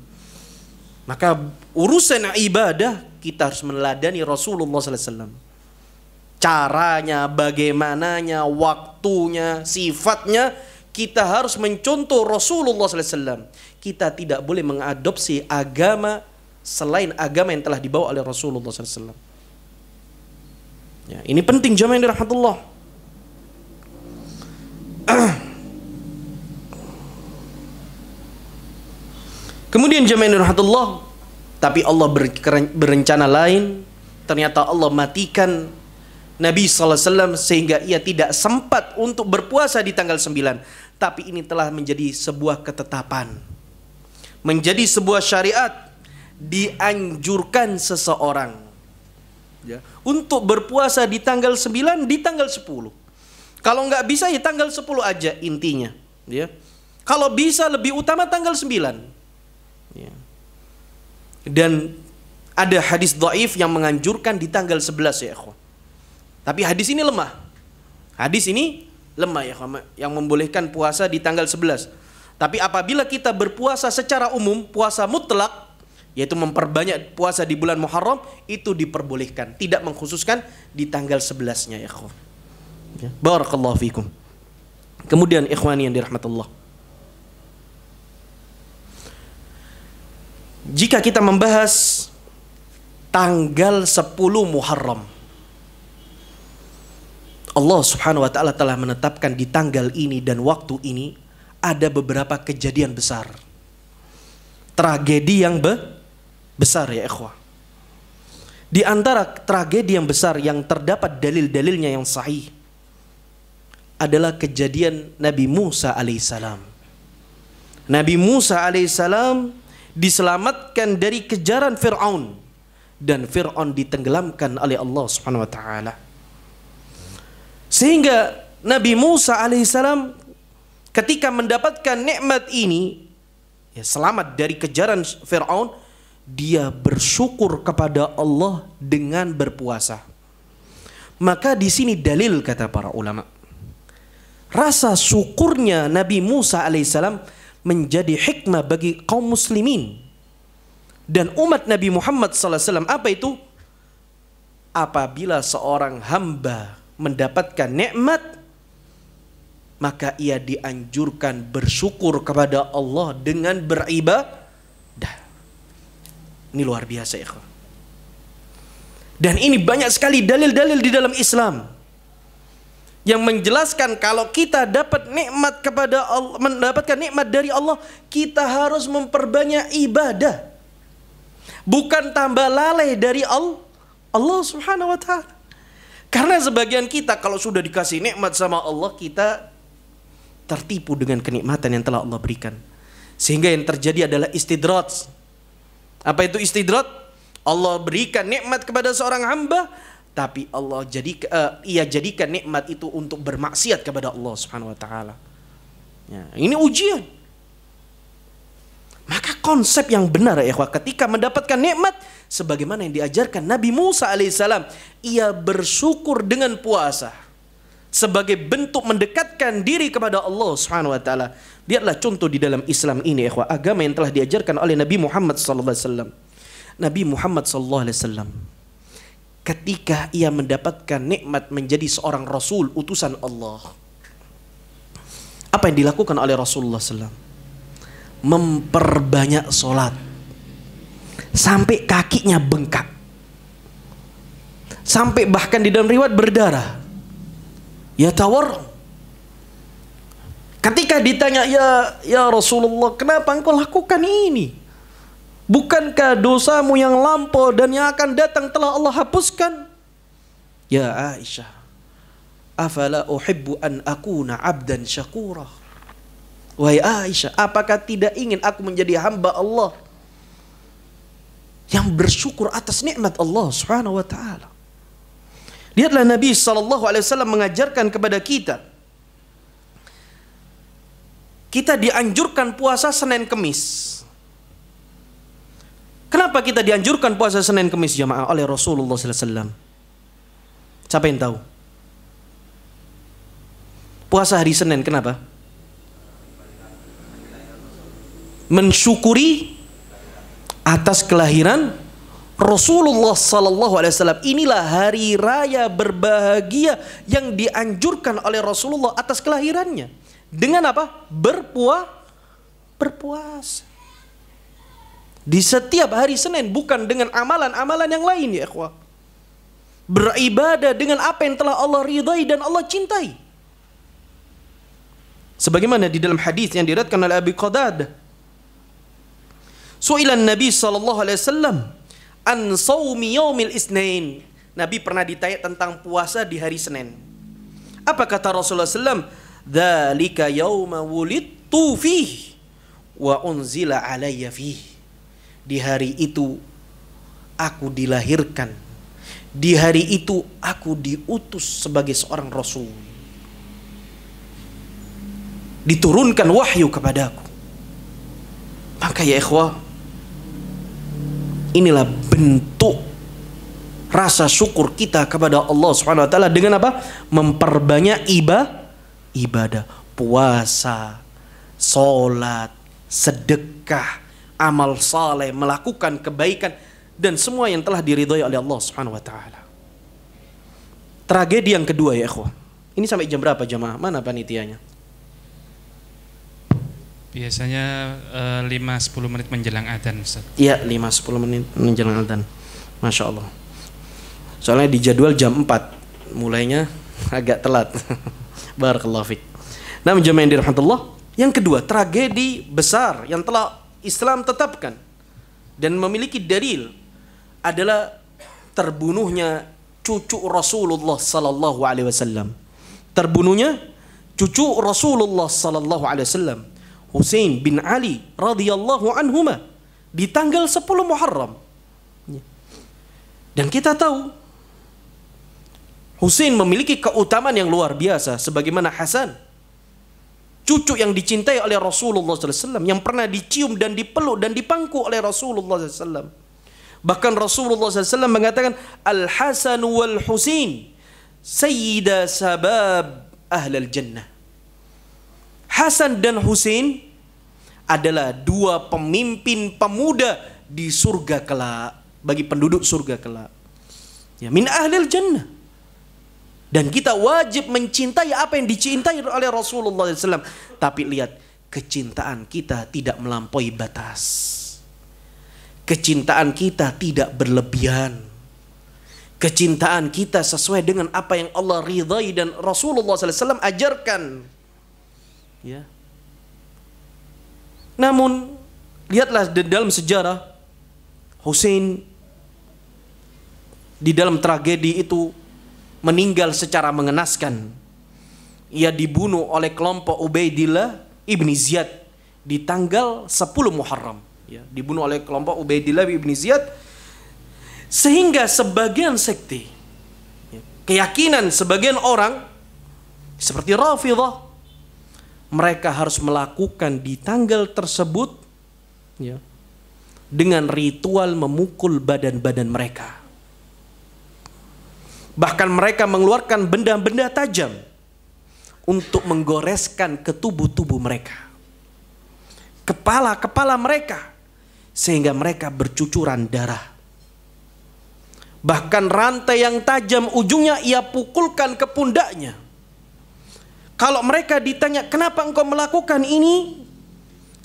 Maka urusan ibadah kita harus meneladani Rasulullah SAW. Caranya, bagaimananya, waktunya, sifatnya, kita harus mencontoh Rasulullah SAW. Kita tidak boleh mengadopsi agama selain agama yang telah dibawa oleh Rasulullah SAW. Ya, ini penting jamaah yang dirahmati Allah. Kemudian jamaah yang dirahmati Allah, tapi Allah berencana lain. Ternyata Allah matikan Nabi SAW sehingga ia tidak sempat untuk berpuasa di tanggal 9. Tapi ini telah menjadi sebuah ketetapan, menjadi sebuah syariat. Dianjurkan seseorang ya, untuk berpuasa di tanggal 9, di tanggal 10. Kalau nggak bisa ya tanggal 10 aja intinya Ya. Kalau bisa lebih utama tanggal 9. Ya. Dan ada hadis dhaif yang menganjurkan di tanggal 11 ya ikhwan. Tapi hadis ini lemah. Hadis ini lemah ya ikhwan, yang membolehkan puasa di tanggal 11. Tapi apabila kita berpuasa secara umum, puasa mutlak, yaitu memperbanyak puasa di bulan Muharram, itu diperbolehkan, tidak mengkhususkan di tanggal 11-nya ya ikhwan. Ya. Barakallahu fikum. Kemudian ikhwani yang dirahmatullah, jika kita membahas tanggal 10 Muharram, Allah Subhanahu wa taala telah menetapkan di tanggal ini dan waktu ini ada beberapa kejadian besar, tragedi yang besar ya ikhwah. Di antara tragedi yang besar yang terdapat dalil-dalilnya yang sahih adalah kejadian Nabi Musa alaihissalam. Nabi Musa alaihissalam diselamatkan dari kejaran Fir'aun, dan Fir'aun ditenggelamkan oleh Allah Subhanahu wa taala. Sehingga Nabi Musa alaihissalam ketika mendapatkan nikmat ini, ya, selamat dari kejaran Fir'aun, dia bersyukur kepada Allah dengan berpuasa. Maka di sini dalil kata para ulama, rasa syukurnya Nabi Musa alaihissalam menjadi hikmah bagi kaum muslimin dan umat Nabi Muhammad SAW. Apa itu? Apabila seorang hamba mendapatkan nikmat, maka ia dianjurkan bersyukur kepada Allah dengan beribadah. Ini luar biasa ya. Dan ini banyak sekali dalil-dalil di dalam Islam yang menjelaskan kalau kita dapat nikmat kepada Allah, mendapatkan nikmat dari Allah, kita harus memperbanyak ibadah, bukan tambah lalai dari Allah Subhanahu wa taala. Karena sebagian kita kalau sudah dikasih nikmat sama Allah, kita tertipu dengan kenikmatan yang telah Allah berikan, sehingga yang terjadi adalah istidraj. Apa itu istidraj? Allah berikan nikmat kepada seorang hamba, tapi Allah ia jadikan nikmat itu untuk bermaksiat kepada Allah Subhanahu wa taala. Ya, ini ujian. Maka konsep yang benar ya ikhwah, ketika mendapatkan nikmat sebagaimana yang diajarkan Nabi Musa alaihissalam, ia bersyukur dengan puasa sebagai bentuk mendekatkan diri kepada Allah Subhanahu wa taala. Lihatlah contoh di dalam Islam ini ya ikhwah, agama yang telah diajarkan oleh Nabi Muhammad sallallahu alaihi wasallam. Nabi Muhammad sallallahu alaihi wasallam ketika ia mendapatkan nikmat menjadi seorang Rasul utusan Allah, apa yang dilakukan oleh Rasulullah SAW? Memperbanyak sholat sampai kakinya bengkak, sampai bahkan di dalam riwayat berdarah. Ya tawar. Ketika ditanya, ya Rasulullah, kenapa engkau lakukan ini? Bukankah dosamu yang lampau dan yang akan datang telah Allah hapuskan? Ya Aisyah, afala uhibbu an akuna abdan syakura. Wahai Aisyah, apakah tidak ingin aku menjadi hamba Allah yang bersyukur atas nikmat Allah Subhanahu wa taala? Lihatlah Nabi SAW mengajarkan kepada kita. Kita dianjurkan puasa Senin Kemis. Kenapa kita dianjurkan puasa Senin Kemis jamaah oleh Rasulullah SAW? Siapa yang tahu? Puasa hari Senin kenapa? Mensyukuri atas kelahiran Rasulullah SAW. Inilah hari raya berbahagia yang dianjurkan oleh Rasulullah atas kelahirannya. Dengan apa? Berpuasa. Di setiap hari Senin, bukan dengan amalan-amalan yang lain ya ikhwah. Beribadah dengan apa yang telah Allah ridhai dan Allah cintai. Sebagaimana di dalam hadis yang diriwayatkan oleh Abi Qatadah, su'ilan Nabi sallallahu alaihi wasallam an shaumi yaumil isnain. Nabi pernah ditanya tentang puasa di hari Senin. Apa kata Rasulullah sallallahu alaihi wasallam? Dzalika yauma wulidtu fihi wa unzila alayya fihi. Di hari itu aku dilahirkan, di hari itu aku diutus sebagai seorang Rasul. diturunkan wahyu kepadaku. Maka ya ikhwah, inilah bentuk rasa syukur kita kepada Allah Subhanahu wa taala dengan apa? Memperbanyak ibadah, puasa, salat, sedekah, amal saleh, melakukan kebaikan dan semua yang telah diridhai oleh Allah Subhanahu wa taala. Tragedi yang kedua ya ikhwah. Ini sampai jam berapa jamaah? Mana panitianya? Biasanya 5-10 menit menjelang adzan, Ustaz. Iya, 5-10 menit menjelang adzan. Masya Allah. Soalnya di jadwal jam 4. Mulainya agak telat. Barakallahu fiik. Nah, jamaah yang dirahmati Allah, yang kedua, tragedi besar yang telah Islam tetapkan dan memiliki dalil adalah terbunuhnya cucu Rasulullah sallallahu alaihi wasallam. Terbunuhnya cucu Rasulullah sallallahu alaihi wasallam, Husain bin Ali radhiyallahu anhuma, di tanggal 10 Muharram. Dan kita tahu Husain memiliki keutamaan yang luar biasa sebagaimana Hasan, cucu yang dicintai oleh Rasulullah SAW, yang pernah dicium dan dipeluk dan dipangku oleh Rasulullah SAW. Bahkan Rasulullah SAW mengatakan, Al-Hasan wal Husain sayyida sabab ahlal jannah. Hasan dan Husain adalah dua pemimpin pemuda di surga kelak, bagi penduduk surga kelak. Ya, min ahlil jannah. Dan kita wajib mencintai apa yang dicintai oleh Rasulullah SAW. Tapi lihat, kecintaan kita tidak melampaui batas. Kecintaan kita tidak berlebihan. Kecintaan kita sesuai dengan apa yang Allah ridhai dan Rasulullah SAW ajarkan. Ya. Namun, lihatlah dalam sejarah, Husain di dalam tragedi itu meninggal secara mengenaskan. Ia dibunuh oleh kelompok Ubaidillah ibni Ziyad di tanggal 10 Muharram. Ya, dibunuh oleh kelompok Ubaidillah ibni Ziyad, sehingga sebagian sekte, keyakinan sebagian orang seperti Rafidhah, mereka harus melakukan di tanggal tersebut ya, dengan ritual memukul badan-badan mereka. Bahkan mereka mengeluarkan benda-benda tajam untuk menggoreskan ke tubuh-tubuh mereka, kepala-kepala mereka, sehingga mereka bercucuran darah. Bahkan rantai yang tajam ujungnya ia pukulkan ke pundaknya. Kalau mereka ditanya, kenapa engkau melakukan ini?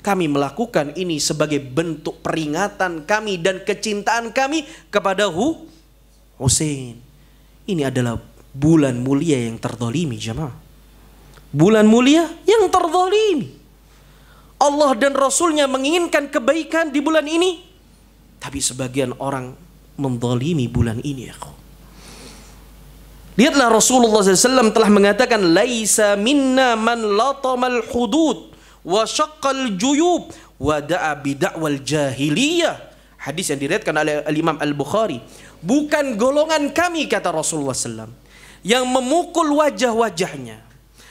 Kami melakukan ini sebagai bentuk peringatan kami dan kecintaan kami kepada Husain. Ini adalah bulan mulia yang terzalimi jemaah. Bulan mulia yang terzalimi. Allah dan Rasulnya menginginkan kebaikan di bulan ini, tapi sebagian orang menzalimi bulan ini. Lihatlah Rasulullah SAW telah mengatakan, laisa minna man latamal hudud wa syaqqal juyub wa da'a bid'wal jahiliyah. Hadis yang diriwayatkan oleh Imam Al-Bukhari. Bukan golongan kami, kata Rasulullah SAW, yang memukul wajah-wajahnya,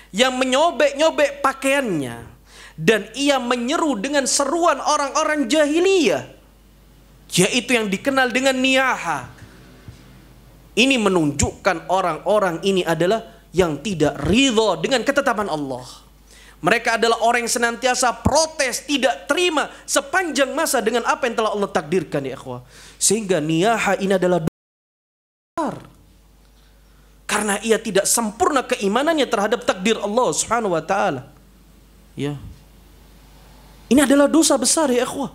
yang menyobek-nyobek pakaiannya, dan ia menyeru dengan seruan orang-orang jahiliyah, yaitu yang dikenal dengan niyaha. Ini menunjukkan orang-orang ini adalah yang tidak ridha dengan ketetapan Allah. Mereka adalah orang yang senantiasa protes, tidak terima sepanjang masa dengan apa yang telah Allah takdirkan, ya ikhwah. Sehingga niyaha ini adalah dosa, karena ia tidak sempurna keimanannya terhadap takdir Allah Subhanahu wa taala. Ya. Ini adalah dosa besar, ya ikhwah.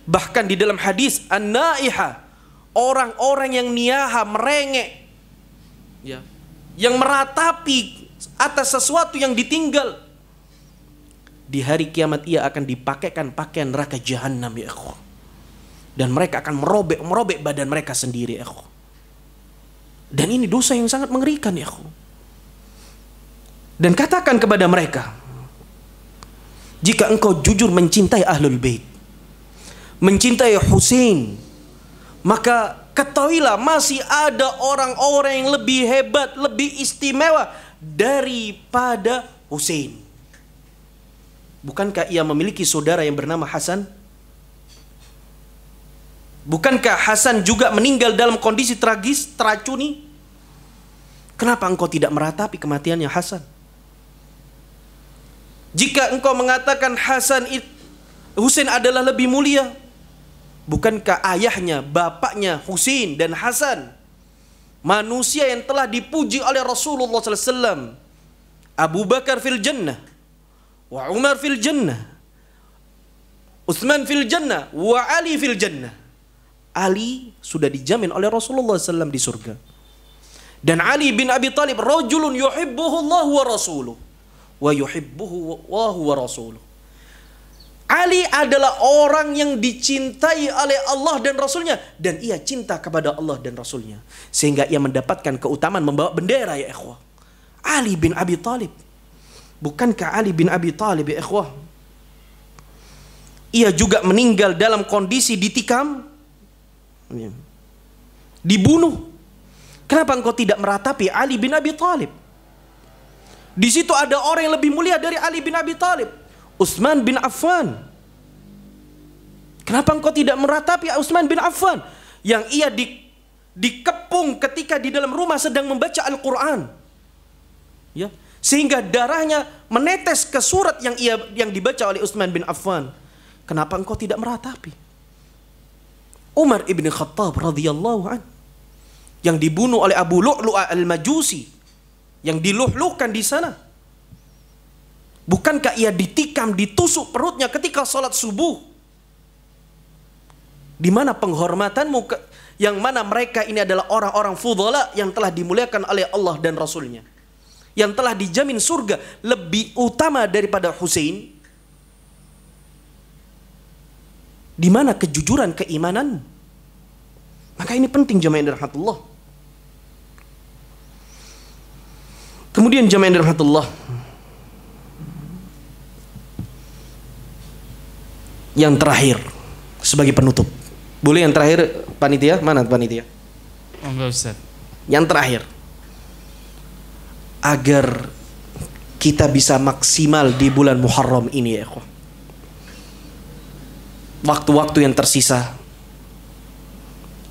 Bahkan di dalam hadis an-naiha, orang-orang yang niyaha, merengek, ya, yang meratapi atas sesuatu yang ditinggal, di hari kiamat ia akan dipakaikan pakaian neraka jahanam, ya ikhwah. Dan mereka akan merobek badan mereka sendiri, ya ikhwah. Dan ini dosa yang sangat mengerikan, ya ikhwah. Dan katakan kepada mereka, jika engkau jujur mencintai Ahlul Bait, mencintai Husain, maka ketahuilah masih ada orang-orang yang lebih hebat, lebih istimewa daripada Husain. Bukankah ia memiliki saudara yang bernama Hasan? Bukankah Hasan juga meninggal dalam kondisi tragis, teracuni? Kenapa engkau tidak meratapi kematiannya Hasan? Jika engkau mengatakan Husain adalah lebih mulia, bukankah ayahnya, bapaknya Husain dan Hasan manusia yang telah dipuji oleh Rasulullah SAW? Abu Bakar fil jannah, wa Umar fil jannah, Utsman fil jannah, wa Ali fil jannah. Ali sudah dijamin oleh Rasulullah SAW di surga. Dan Ali bin Abi Thalib rajulun yuhibbuhu Allah wa rasuluh wa yuhibbuhu wa huwa rasuluh. Ali adalah orang yang dicintai oleh Allah dan Rasulnya, dan ia cinta kepada Allah dan Rasulnya, sehingga ia mendapatkan keutamaan membawa bendera, ya ikhwah. Ali bin Abi Thalib. Bukankah Ali bin Abi Thalib, ya ikhwah, ia juga meninggal dalam kondisi ditikam, dibunuh. Kenapa engkau tidak meratapi Ali bin Abi Thalib? Di situ ada orang yang lebih mulia dari Ali bin Abi Thalib, Utsman bin Affan. Kenapa engkau tidak meratapi Utsman bin Affan yang ia dikepung ketika di dalam rumah sedang membaca Al-Quran, ya, sehingga darahnya menetes ke surat yang dibaca oleh Utsman bin Affan? Kenapa engkau tidak meratapi Umar ibn Khattab radhiyallahu an yang dibunuh oleh Abu Lu'lu'ah al-Majusi, yang diluh-luhkan di sana? Bukankah ia ditikam, ditusuk perutnya ketika salat subuh? Di mana penghormatanmu, yang mana mereka ini adalah orang-orang fudhala yang telah dimuliakan oleh Allah dan Rasulnya, yang telah dijamin surga lebih utama daripada Husain? Di mana kejujuran keimanan? Maka ini penting jamaah yang dirahmatullah. Kemudian jamaah yang dirahmatullah, yang terakhir sebagai penutup. Boleh yang terakhir panitia? Mana panitia? Oh enggak Ustaz. Yang terakhir, agar kita bisa maksimal di bulan Muharram ini, ya ikhwah, waktu-waktu yang tersisa,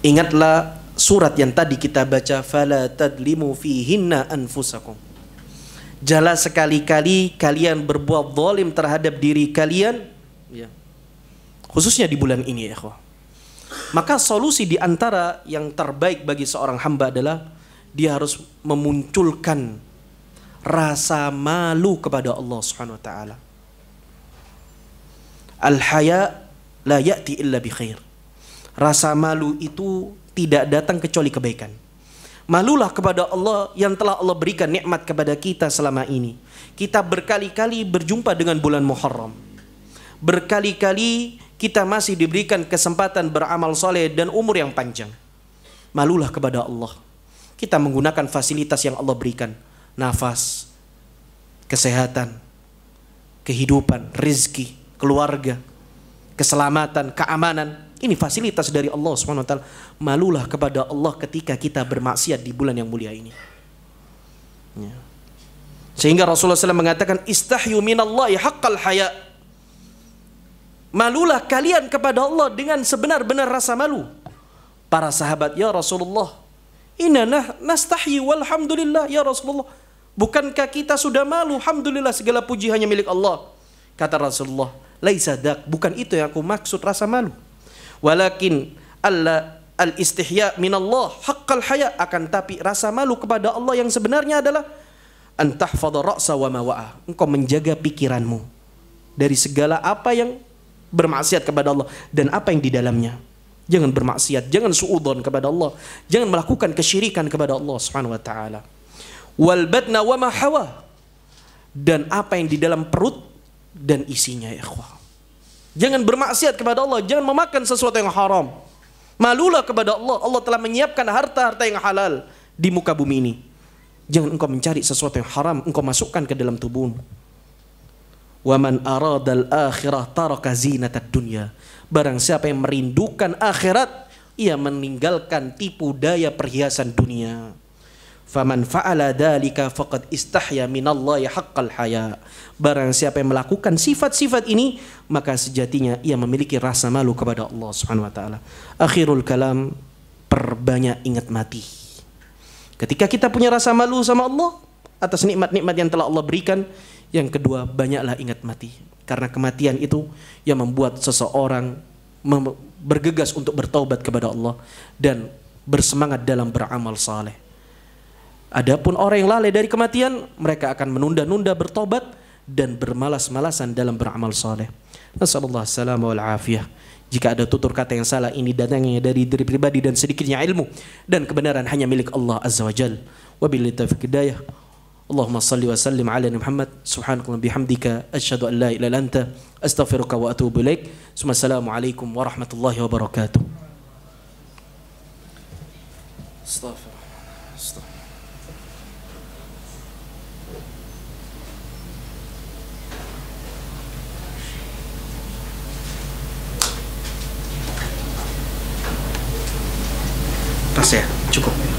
ingatlah surat yang tadi kita baca, fala tadlimu fihinna anfusakum. Janganlah sekali-kali kalian berbuat zalim terhadap diri kalian, ya, khususnya di bulan ini, ya ikhwah. Maka solusi di antara yang terbaik bagi seorang hamba adalah dia harus memunculkan rasa malu kepada Allah Subhanahu wa taala. Al-haya la ya'ti illa bi khair. Rasa malu itu tidak datang kecuali kebaikan. Malulah kepada Allah yang telah Allah berikan nikmat kepada kita selama ini. Kita berkali-kali berjumpa dengan bulan Muharram. Berkali-kali kita masih diberikan kesempatan beramal soleh dan umur yang panjang. Malulah kepada Allah. Kita menggunakan fasilitas yang Allah berikan. Nafas, kesehatan, kehidupan, rezeki, keluarga, keselamatan, keamanan. Ini fasilitas dari Allah SWT. Malulah kepada Allah ketika kita bermaksiat di bulan yang mulia ini, ya. Sehingga Rasulullah SAW mengatakan, istahyu minallahi haqqal haya. Malulah kalian kepada Allah dengan sebenar-benar rasa malu. Para sahabat, ya Rasulullah, inna nastahyi walhamdulillah, ya Rasulullah, bukankah kita sudah malu? Alhamdulillah, segala puji hanya milik Allah. Kata Rasulullah, laisa dak, bukan itu yang aku maksud rasa malu. Walakin al-istihya minallah haqqal haya, akan tapi rasa malu kepada Allah yang sebenarnya adalah an tahfadha ra'sa wa ma wa'a. Engkau menjaga pikiranmu dari segala apa yang bermaksiat kepada Allah dan apa yang di dalamnya. Jangan bermaksiat, jangan suudzon kepada Allah, jangan melakukan kesyirikan kepada Allah Subhanahu wa taala. Wal badna wa ma hawa, dan apa yang di dalam perut dan isinya, ya ikhwah. Jangan bermaksiat kepada Allah, jangan memakan sesuatu yang haram. Malulah kepada Allah. Allah telah menyiapkan harta-harta yang halal di muka bumi ini. Jangan engkau mencari sesuatu yang haram, engkau masukkan ke dalam tubuhmu. Wa man aradal akhirah taraka zinatad dunya. Barang siapa yang merindukan akhirat, ia meninggalkan tipu daya perhiasan dunia. Faman fa'ala dzalika faqad istahya minallahi haqqal haya. Barang siapa yang melakukan sifat-sifat ini, maka sejatinya ia memiliki rasa malu kepada Allah Subhanahu wa taala. Akhirul kalam, perbanyak ingat mati. Ketika kita punya rasa malu sama Allah atas nikmat-nikmat yang telah Allah berikan, yang kedua, banyaklah ingat mati. Karena kematian itu yang membuat seseorang bergegas untuk bertaubat kepada Allah dan bersemangat dalam beramal saleh. Adapun orang yang lalai dari kematian, mereka akan menunda-nunda bertobat dan bermalas-malasan dalam beramal saleh. Nasallallahu salamah wal afiyah. Jika ada tutur kata yang salah, ini datangnya dari diri pribadi dan sedikitnya ilmu, dan kebenaran hanya milik Allah Azza wa Jalla. Wabillahi taufiq hidayah. Allahumma salli wa sallim ala Muhammad. Subhanakallahumma bihamdika asyhadu an la ilaha illa anta astaghfiruka wa atubu ilaik. Assalamualaikum warahmatullahi wabarakatuh. Astaghfirullah. Pas ya, cukup.